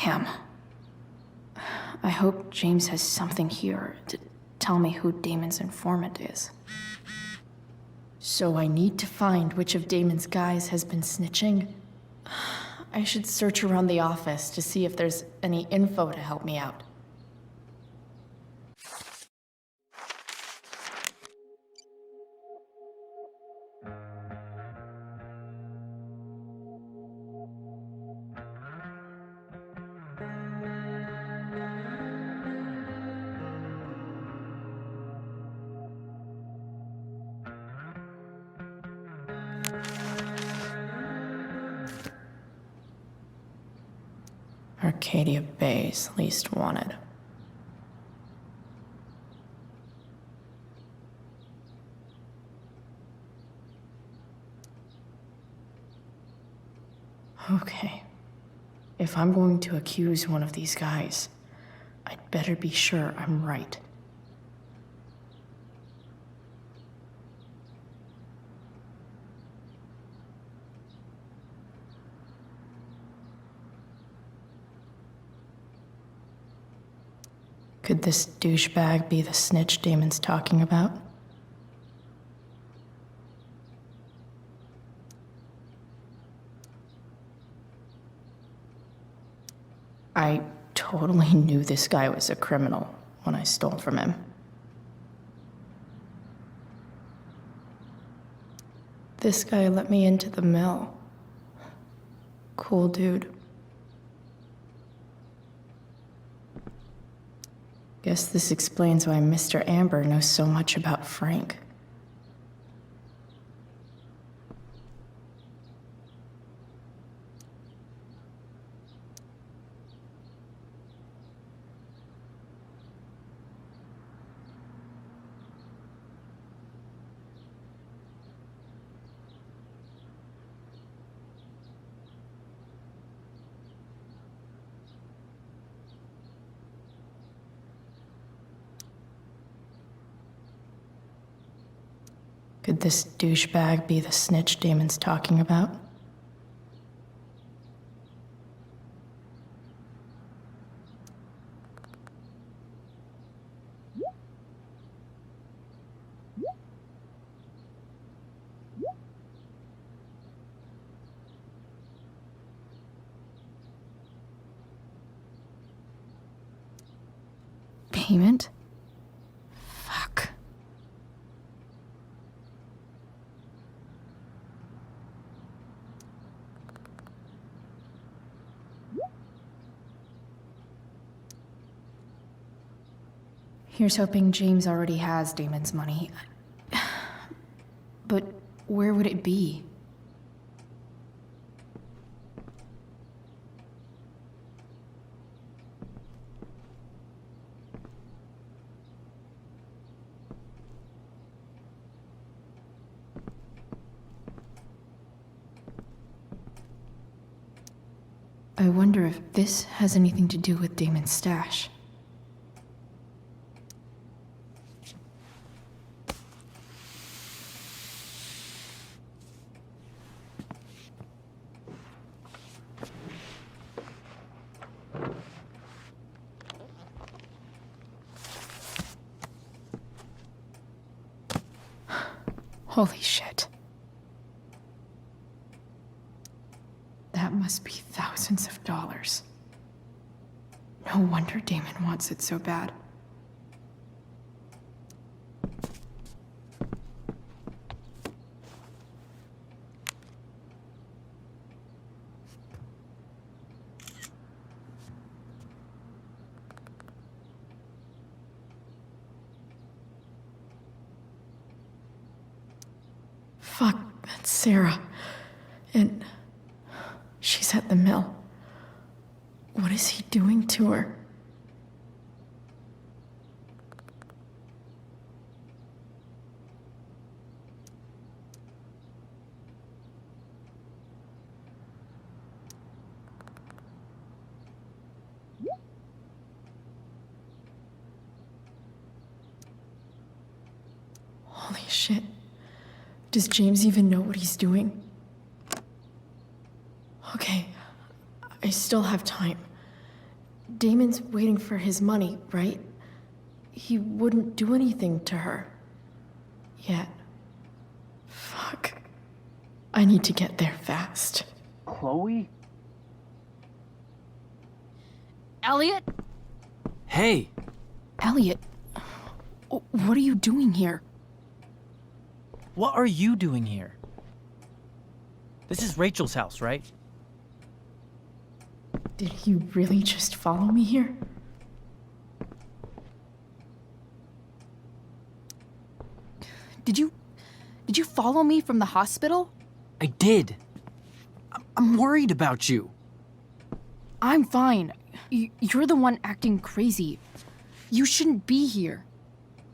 Damn. I hope James has something here to tell me who Damon's informant is. So I need to find which of Damon's guys has been snitching. I should search around the office to see if there's any info to help me out. Arcadia Bay's least wanted. Okay. If I'm going to accuse one of these guys, I'd better be sure I'm right. Could this douchebag be the snitch Damon's talking about? I totally knew this guy was a criminal when I stole from him. This guy let me into the mill. Cool dude. Guess this explains why Mr. Amber knows so much about Frank. Could this douchebag be the snitch Damon's talking about? Payment? Fuck. Here's hoping James already has Damon's money. But where would it be? I wonder if this has anything to do with Damon's stash. Holy shit. That must be thousands of dollars. No wonder Damon wants it so bad. Fuck, that's Sarah. And she's at the mill. What is he doing to her? Holy shit. Does James even know what he's doing? Okay, I still have time. Damon's waiting for his money, right? He wouldn't do anything to her. Yet. Fuck. I need to get there fast. Chloe? Elliot? Hey! Elliot, what are you doing here? What are you doing here? This is Rachel's house, right? Did he really just follow me here? Did you follow me from the hospital? I did. I'm worried about you. I'm fine. You're the one acting crazy. You shouldn't be here.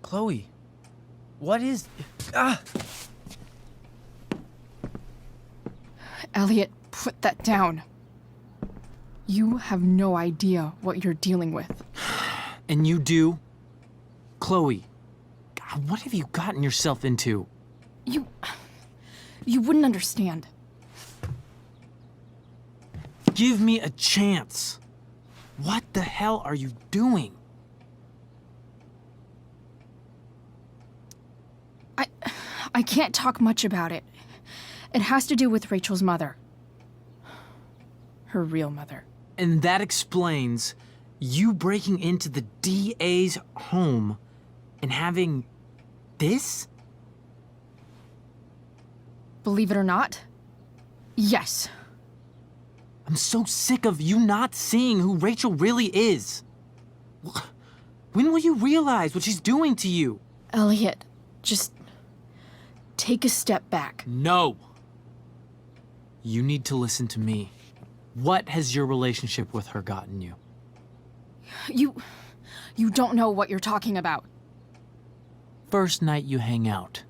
Chloe, what is... Ah! Elliot, put that down. You have no idea what you're dealing with. And you do? Chloe, God, what have you gotten yourself into? You wouldn't understand. Give me a chance. What the hell are you doing? I can't talk much about it. It has to do with Rachel's mother. Her real mother. And that explains you breaking into the DA's home and having this? Believe it or not, yes. I'm so sick of you not seeing who Rachel really is. When will you realize what she's doing to you? Elliot, just take a step back. No. You need to listen to me. What has your relationship with her gotten you? You don't know what you're talking about. First night you hang out,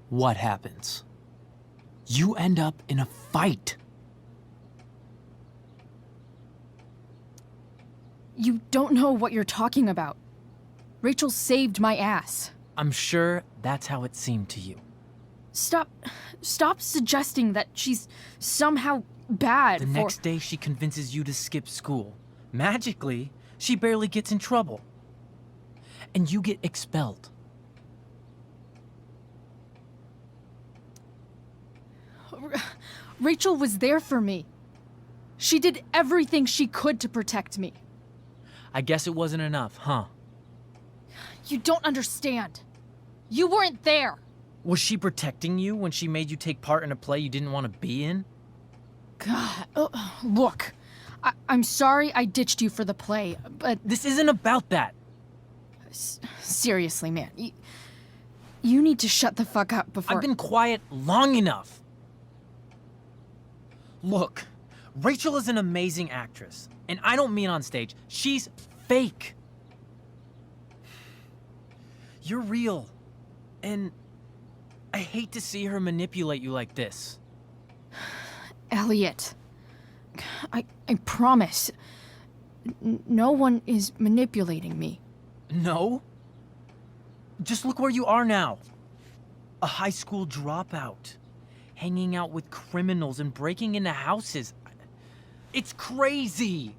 what happens? You end up in a fight. You don't know what you're talking about. Rachel saved my ass. I'm sure that's how it seemed to you. Stop suggesting that she's somehow bad. The next day, she convinces you to skip school. Magically, she barely gets in trouble. And you get expelled. Rachel was there for me. She did everything she could to protect me. I guess it wasn't enough, huh? You don't understand. You weren't there. Was she protecting you when she made you take part in a play you didn't want to be in? God, look. I'm sorry I ditched you for the play, but... This isn't about that. Seriously, man. You need to shut the fuck up before... I've been quiet long enough. Look, Rachel is an amazing actress. And I don't mean on stage. She's fake. You're real. And I hate to see her manipulate you like this. Elliot, I promise. No one is manipulating me. No? Just look where you are now. A high school dropout. Hanging out with criminals and breaking into houses. It's crazy.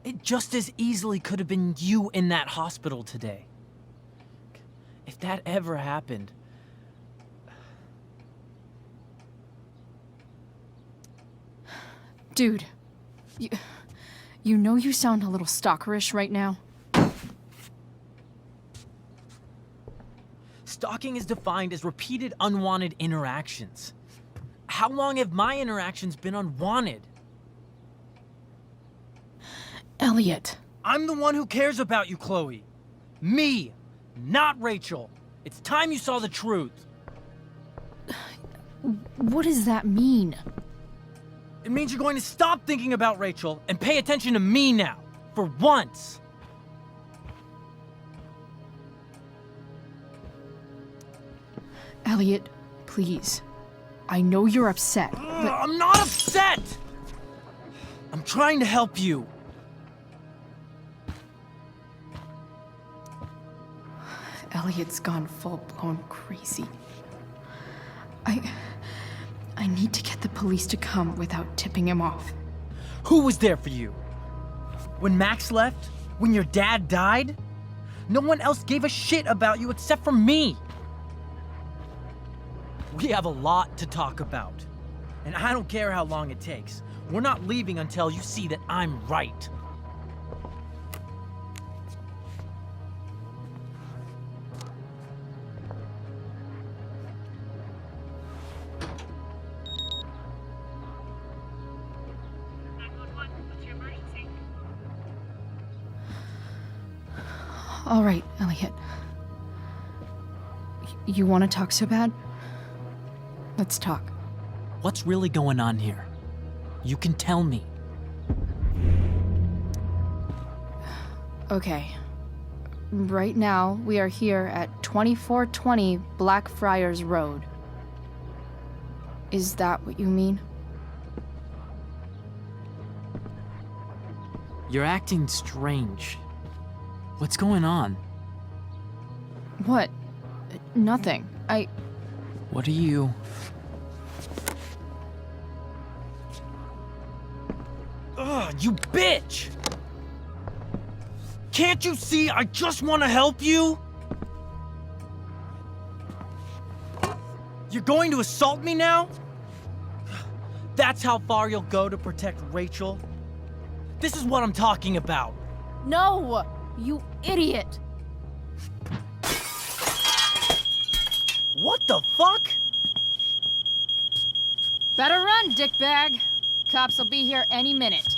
It just as easily could have been you in that hospital today. If that ever happened... Dude, you know you sound a little stalkerish right now? Stalking is defined as repeated unwanted interactions. How long have my interactions been unwanted? Elliot. I'm the one who cares about you, Chloe. Me, not Rachel. It's time you saw the truth. What does that mean? It means you're going to stop thinking about Rachel and pay attention to me now, for once. Elliot, please. I know you're upset, but... I'm not upset! I'm trying to help you. Elliot's gone full-blown crazy. I need to get the police to come without tipping him off. Who was there for you? When Max left? When your dad died? No one else gave a shit about you except for me. We have a lot to talk about. And I don't care how long it takes. We're not leaving until you see that I'm right. All right, Elliot. You want to talk so bad? Let's talk. What's really going on here? You can tell me. Okay. Right now, we are here at 2420 Blackfriars Road. Is that what you mean? You're acting strange. What's going on? What? Nothing. What are you... Ugh, you bitch! Can't you see I just want to help you? You're going to assault me now? That's how far you'll go to protect Rachel? This is what I'm talking about. No! You idiot! What the fuck? Better run, dickbag. Cops will be here any minute.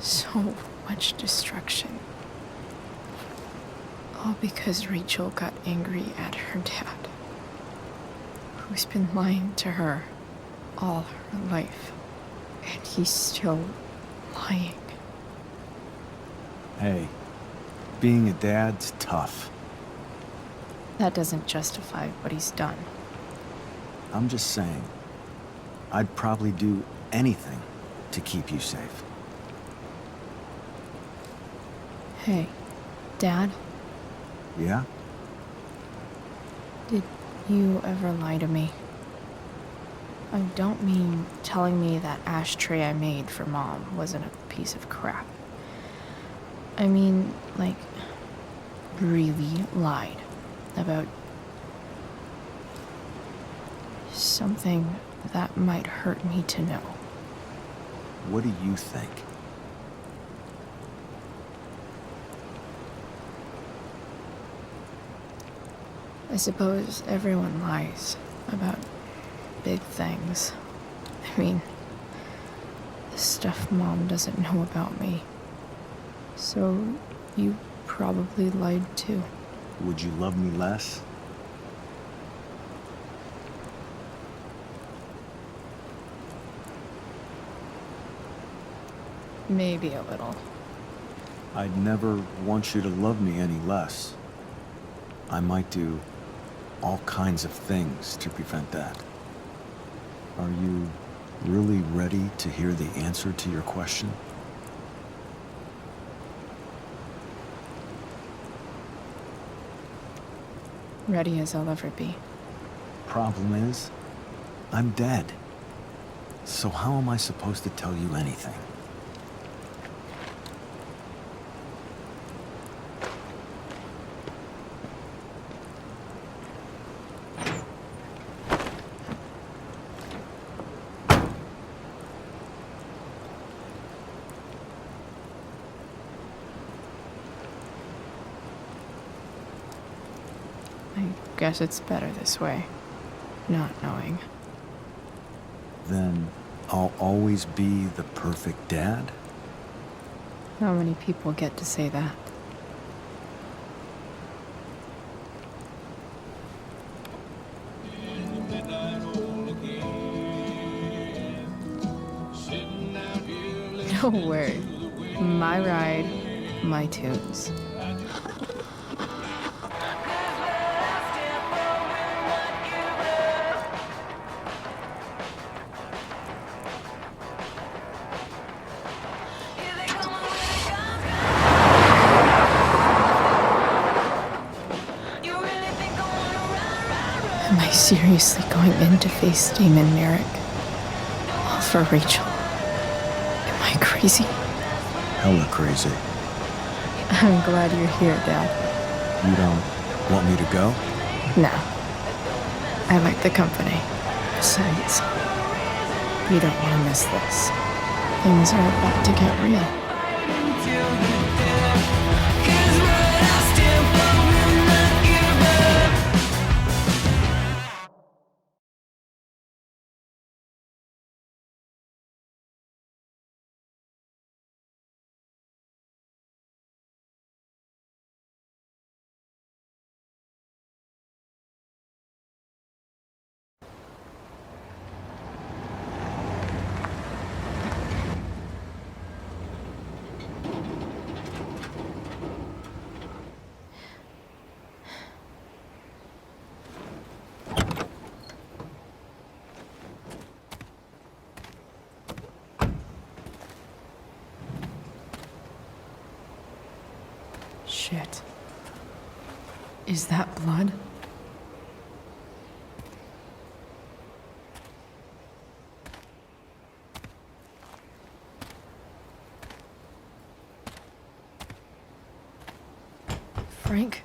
So much destruction. All because Rachel got angry at her dad, who's been lying to her all her life. And he's still lying. Hey, being a dad's tough. That doesn't justify what he's done. I'm just saying, I'd probably do anything to keep you safe. Hey, Dad, Yeah? did you ever lie to me? I don't mean telling me that ashtray I made for Mom wasn't a piece of crap. I mean, like, really lied about something that might hurt me to know. What do you think? I suppose everyone lies about big things. I mean, the stuff Mom doesn't know about me. So, you probably lied too. Would you love me less? Maybe a little. I'd never want you to love me any less. I might do all kinds of things to prevent that. Are you really ready to hear the answer to your question? Ready as I'll ever be. Problem is, I'm dead. So how am I supposed to tell you anything? I guess it's better this way, not knowing. Then I'll always be the perfect dad? How many people get to say that? No worry. My ride, my tunes. Am I seriously going in to face Damon Merrick? All for Rachel? Am I crazy? Hella crazy. I'm glad you're here, Dad. You don't want me to go? No. I like the company. Besides, you don't want to miss this. Things are about to get real. Shit. Is that blood? Frank?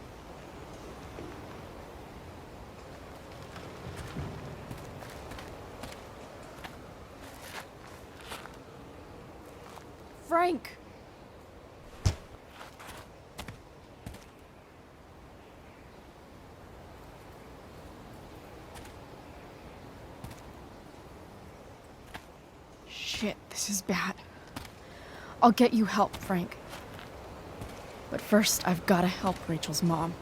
Frank! Shit, this is bad. I'll get you help, Frank. But first, I've gotta help Rachel's mom.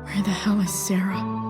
Where the hell is Sarah?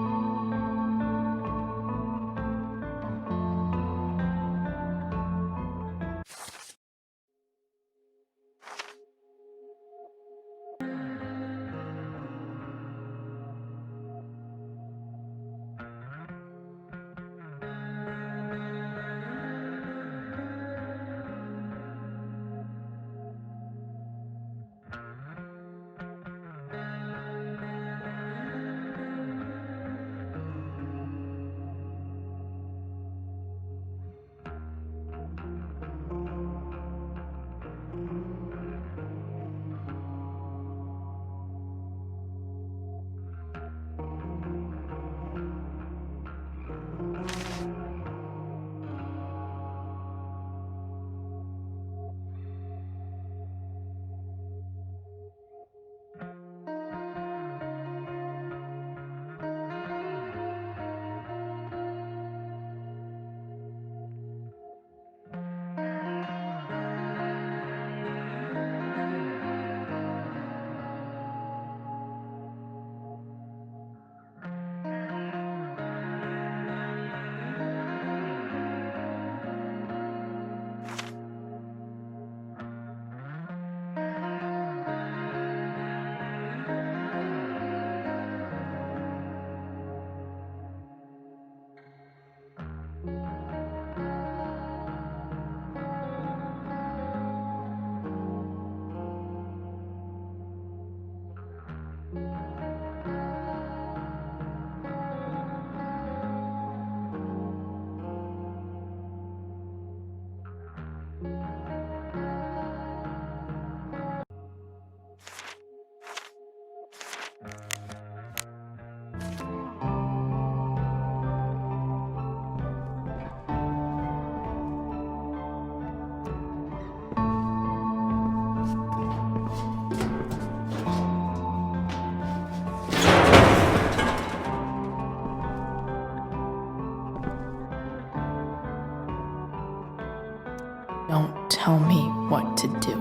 Don't tell me what to do.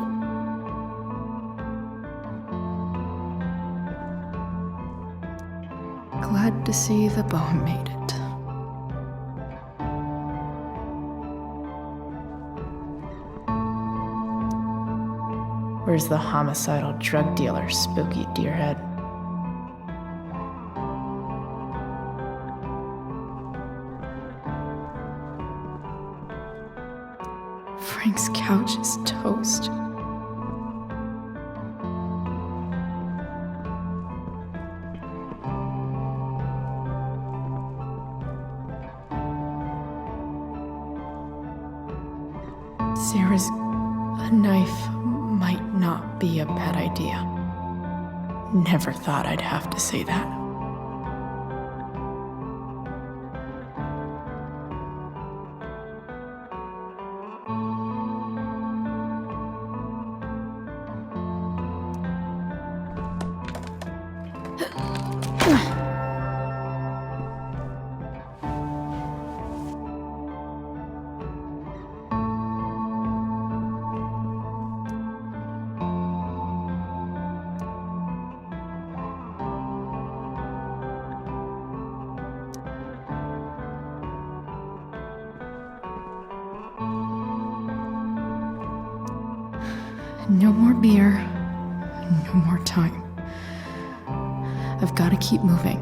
Glad to see the bone made it. Where's the homicidal drug dealer, Spooky Deerhead? Frank's couch is toast. Sarah's a knife might not be a bad idea. Never thought I'd have to say that. No more beer, no more time. I've got to keep moving.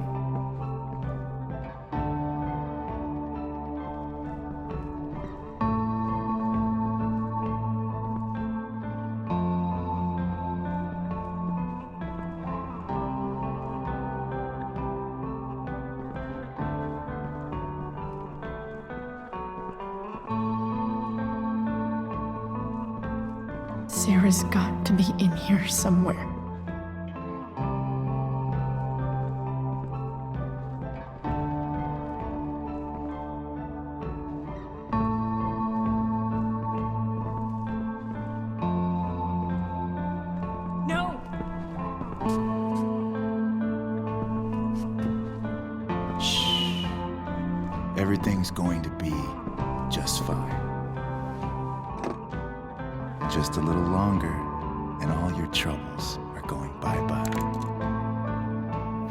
Sarah's got to be in here somewhere. Everything's going to be just fine. Just a little longer, and all your troubles are going bye-bye.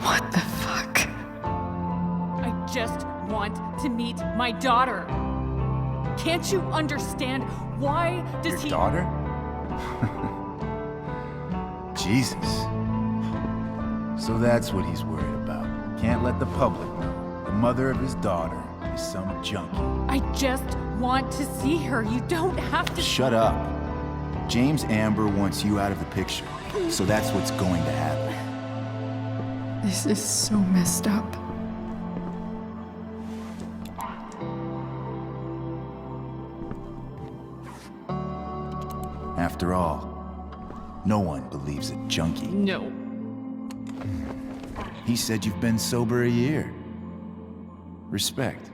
What the fuck? I just want to meet my daughter. Can't you understand? Why does Your daughter? Jesus. So that's what he's worried about. Can't let the public know. The mother of his daughter is some junkie. I just want to see her. You don't have to. Shut up. James Amber wants you out of the picture, so that's what's going to happen. This is so messed up. After all, no one believes a junkie. No. He said you've been sober a year. Respect.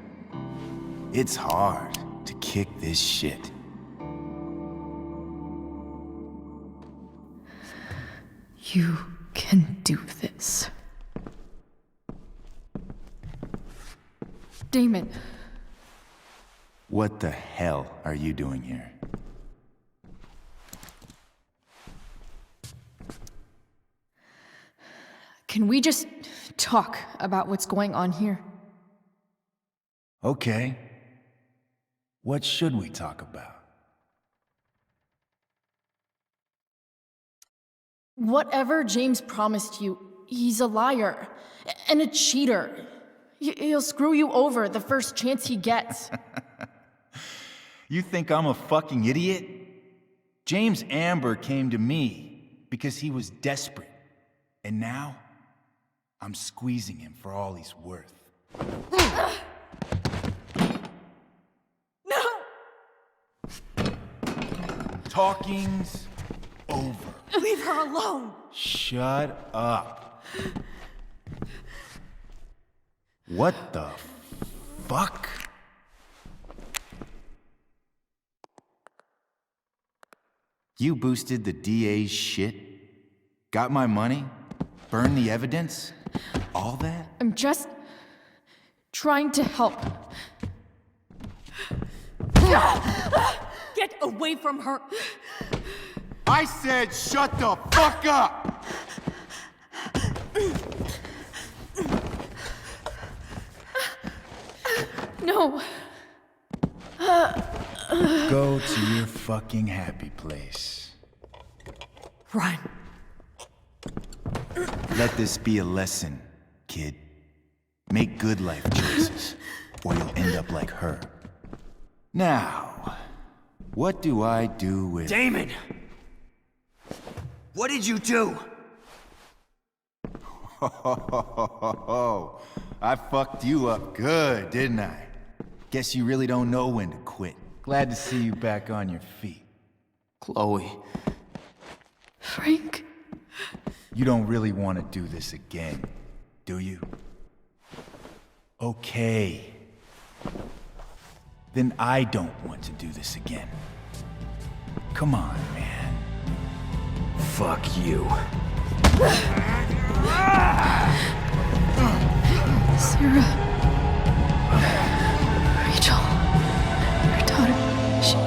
It's hard to kick this shit. You can do this. Damon. What the hell are you doing here? Can we just talk about what's going on here? Okay. What should we talk about? Whatever James promised you, he's a liar and a cheater. He'll screw you over the first chance he gets. You think I'm a fucking idiot? James Amber came to me because he was desperate. And now, I'm squeezing him for all he's worth. No! Talking's over. Leave her alone! Shut up. What the fuck? You boosted the DA's shit? Got my money? Burned the evidence? All that? I'm just trying to help. Get away from her! I said shut the fuck up! No. Go to your fucking happy place. Run. Let this be a lesson, kid. Make good life choices, or you'll end up like her. Now, what do I do with... Damon! What did you do? I fucked you up good, didn't I? Guess you really don't know when to quit. Glad to see you back on your feet. Chloe. Frank? You don't really want to do this again, do you? Okay. Then I don't want to do this again. Come on, man. Fuck you. Sarah. Rachel. Her daughter. She...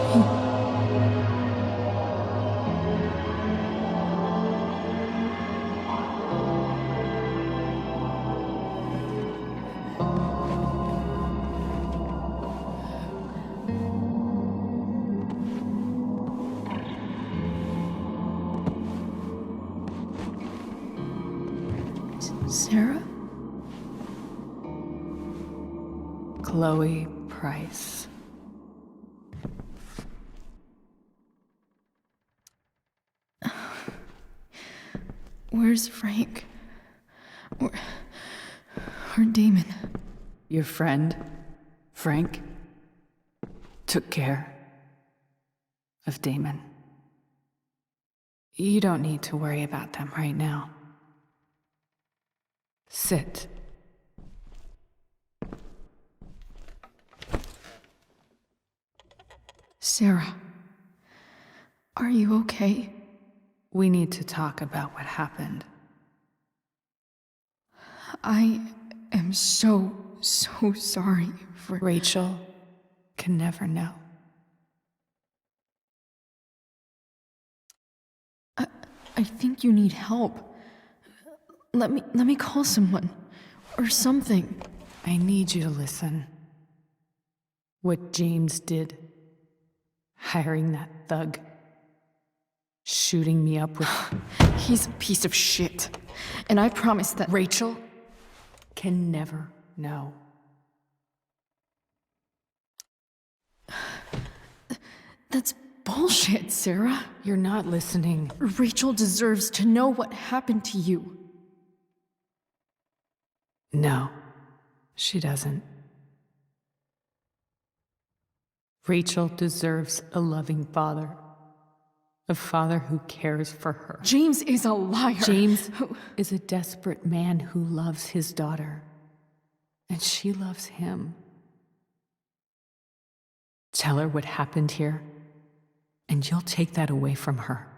Sarah? Chloe Price. Where's Frank? Or Damon? Your friend, Frank, took care of Damon. You don't need to worry about them right now. Sit. Sarah, are you okay? We need to talk about what happened. I am so so sorry for... Rachel can never know. I think you need help. Let me call someone. Or something. I need you to listen. What James did, hiring that thug, shooting me up with... He's a piece of shit. And I promise that... Rachel can never know. That's bullshit, Sarah. You're not listening. Rachel deserves to know what happened to you. No, she doesn't. Rachel deserves a loving father. A father who cares for her. James is a liar. James is a desperate man who loves his daughter. And she loves him. Tell her what happened here, and you'll take that away from her.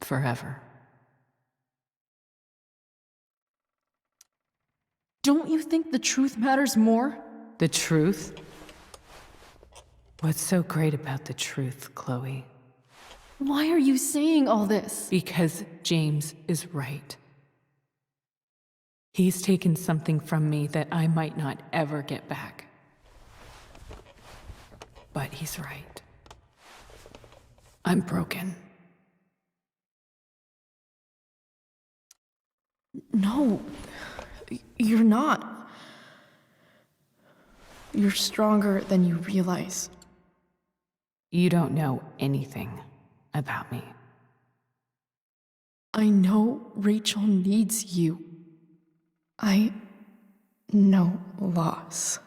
Forever. Don't you think the truth matters more? The truth? What's so great about the truth, Chloe? Why are you saying all this? Because James is right. He's taken something from me that I might not ever get back. But he's right. I'm broken. No, you're not. You're stronger than you realize. You don't know anything about me. I know Rachel needs you. I know loss.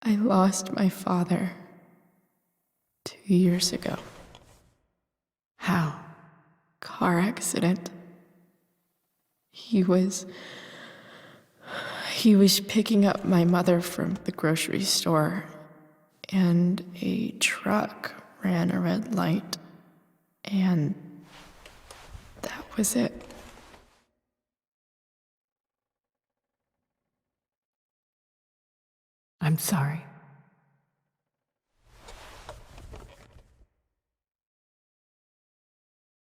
I lost my father 2 years ago. How? Car accident. He was picking up my mother from the grocery store, and a truck ran a red light, and that was it. I'm sorry.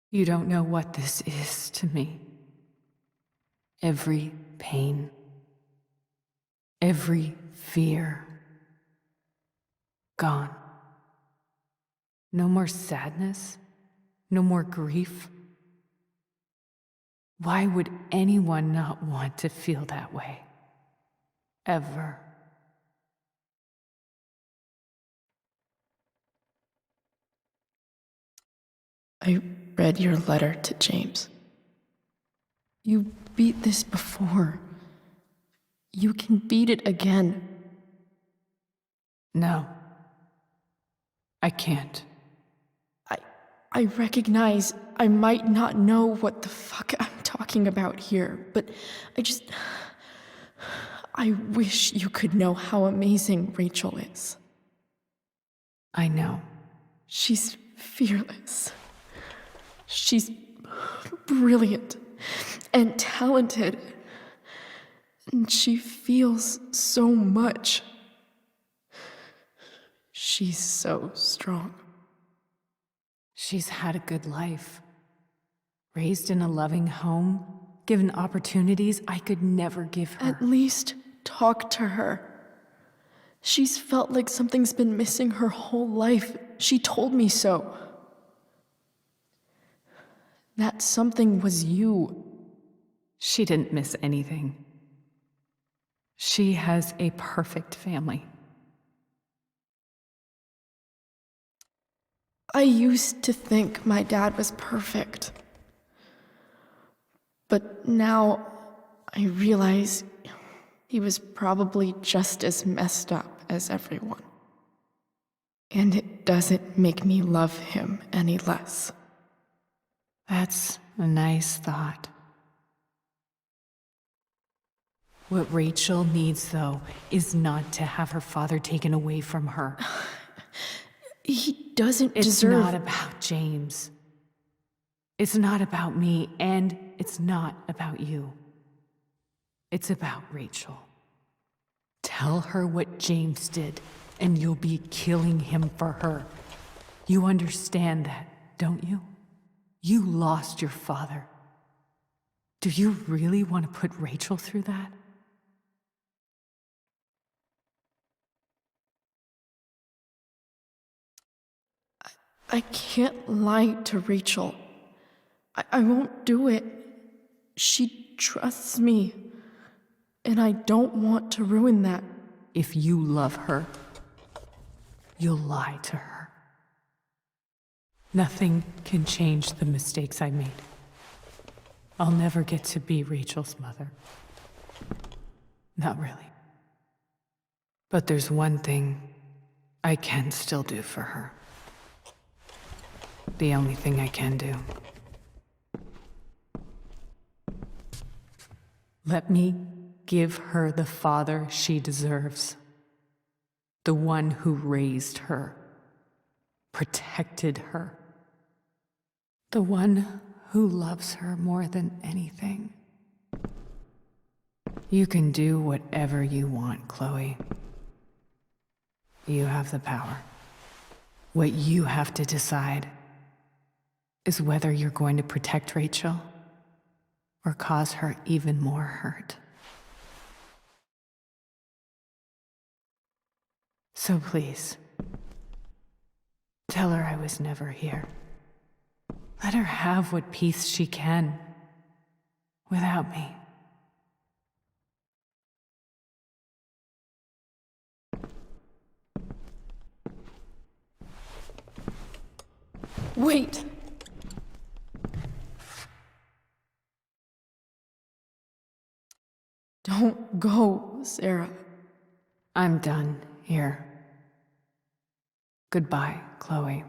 You don't know what this is to me. Every pain, every fear, gone. No more sadness, no more grief. Why would anyone not want to feel that way? Ever. I read your letter to James. You beat this before. You can beat it again. No. I can't. I recognize I might not know what the fuck I'm talking about here, but I wish you could know how amazing Rachel is. I know. She's fearless. She's brilliant and talented. And she feels so much. She's so strong. She's had a good life. Raised in a loving home, given opportunities I could never give her. At least talk to her. She's felt like something's been missing her whole life. She told me so. That something was you. She didn't miss anything. She has a perfect family. I used to think my dad was perfect. But now I realize he was probably just as messed up as everyone. And it doesn't make me love him any less. That's a nice thought. What Rachel needs, though, is not to have her father taken away from her. He doesn't It's deserve... not about James. It's not about me, and it's not about you. It's about Rachel. Tell her what James did, and you'll be killing him for her. You understand that, don't you? You lost your father. Do you really want to put Rachel through that? I can't lie to Rachel. I won't do it. She trusts me, and I don't want to ruin that. If you love her, you'll lie to her. Nothing can change the mistakes I made. I'll never get to be Rachel's mother. Not really. But there's one thing I can still do for her. The only thing I can do. Let me give her the father she deserves. The one who raised her, protected her. The one who loves her more than anything. You can do whatever you want, Chloe. You have the power. What you have to decide is whether you're going to protect Rachel or cause her even more hurt. So please, tell her I was never here. Let her have what peace she can without me. Wait! Don't go, Sarah. I'm done here. Goodbye, Chloe.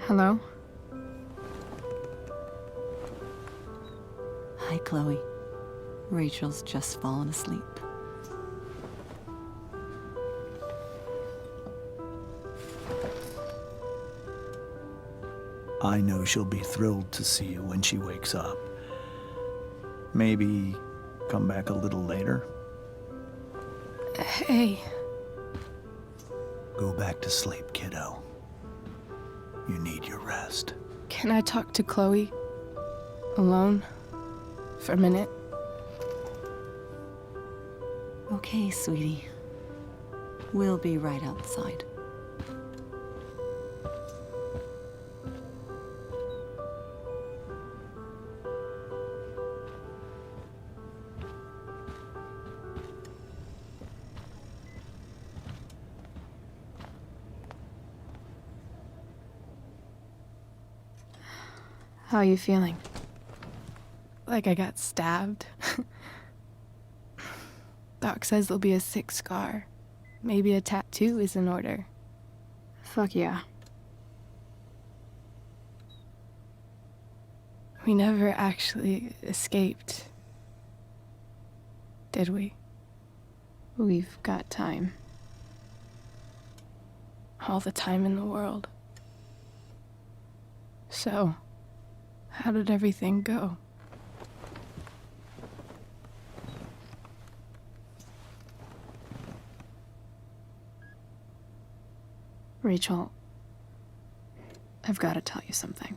Hello? Hi, Chloe. Rachel's just fallen asleep. I know she'll be thrilled to see you when she wakes up. Maybe come back a little later. Hey. Go back to sleep, kiddo. You need your rest. Can I talk to Chloe? Alone? For a minute? Okay, sweetie. We'll be right outside. How are you feeling? Like I got stabbed? Doc says there'll be a sick scar. Maybe a tattoo is in order. Fuck yeah. We never actually escaped, did we? We've got time. All the time in the world. So, how did everything go? Rachel, I've got to tell you something.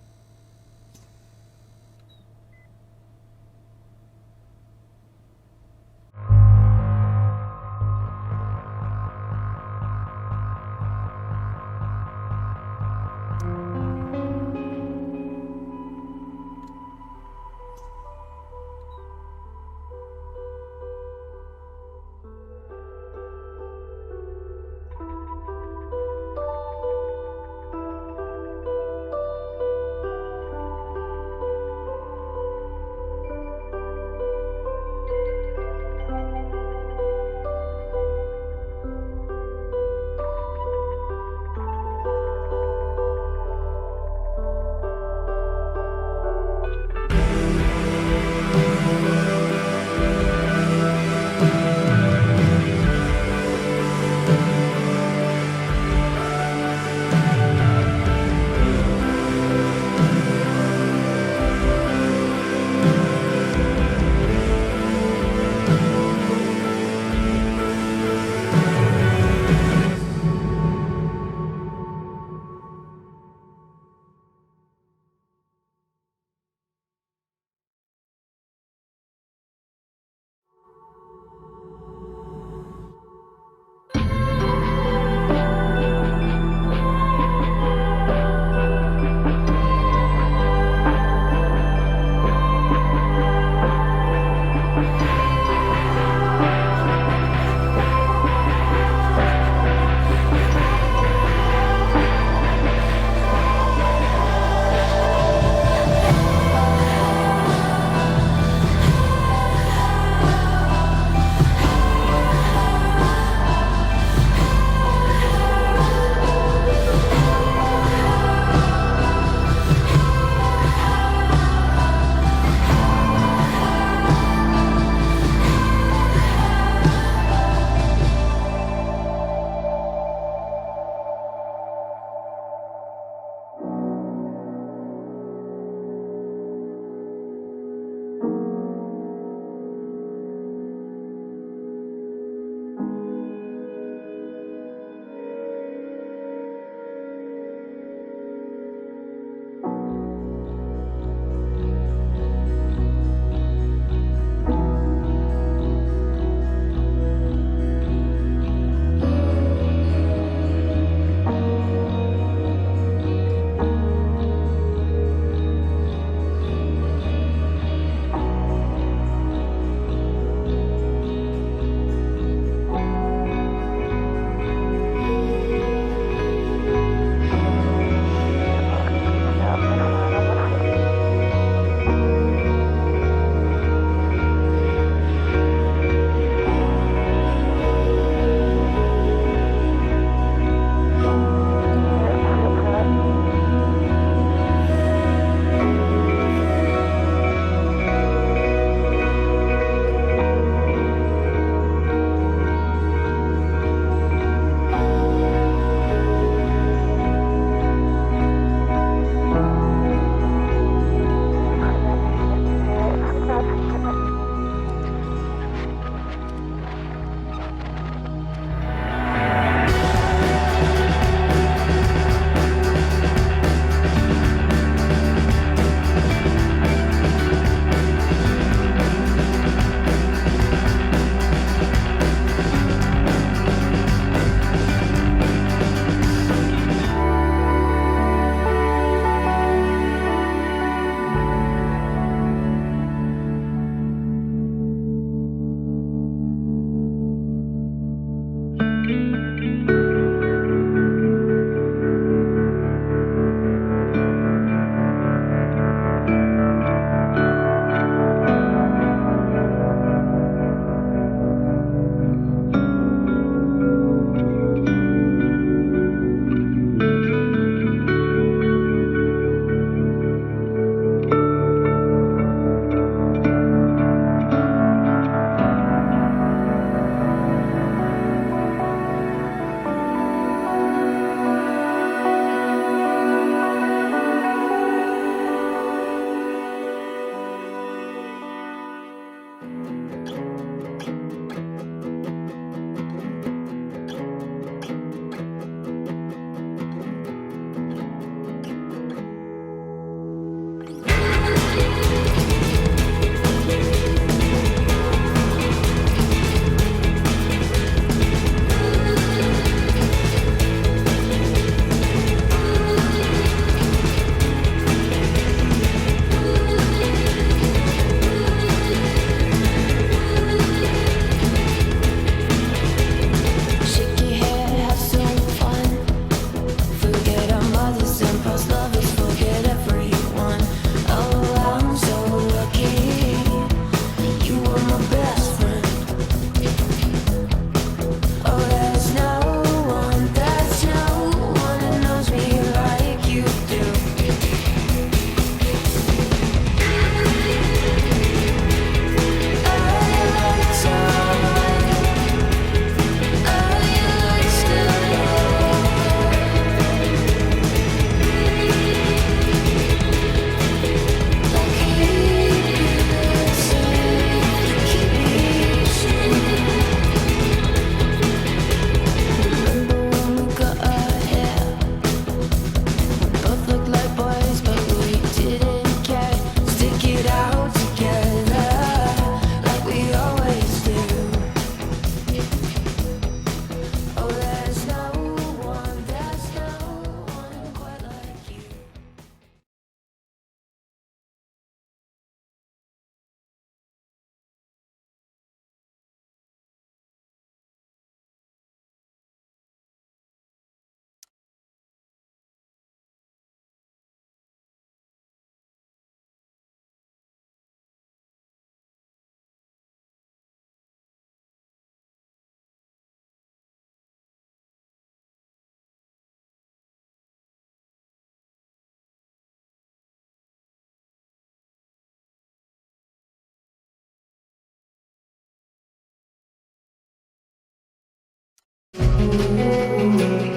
you.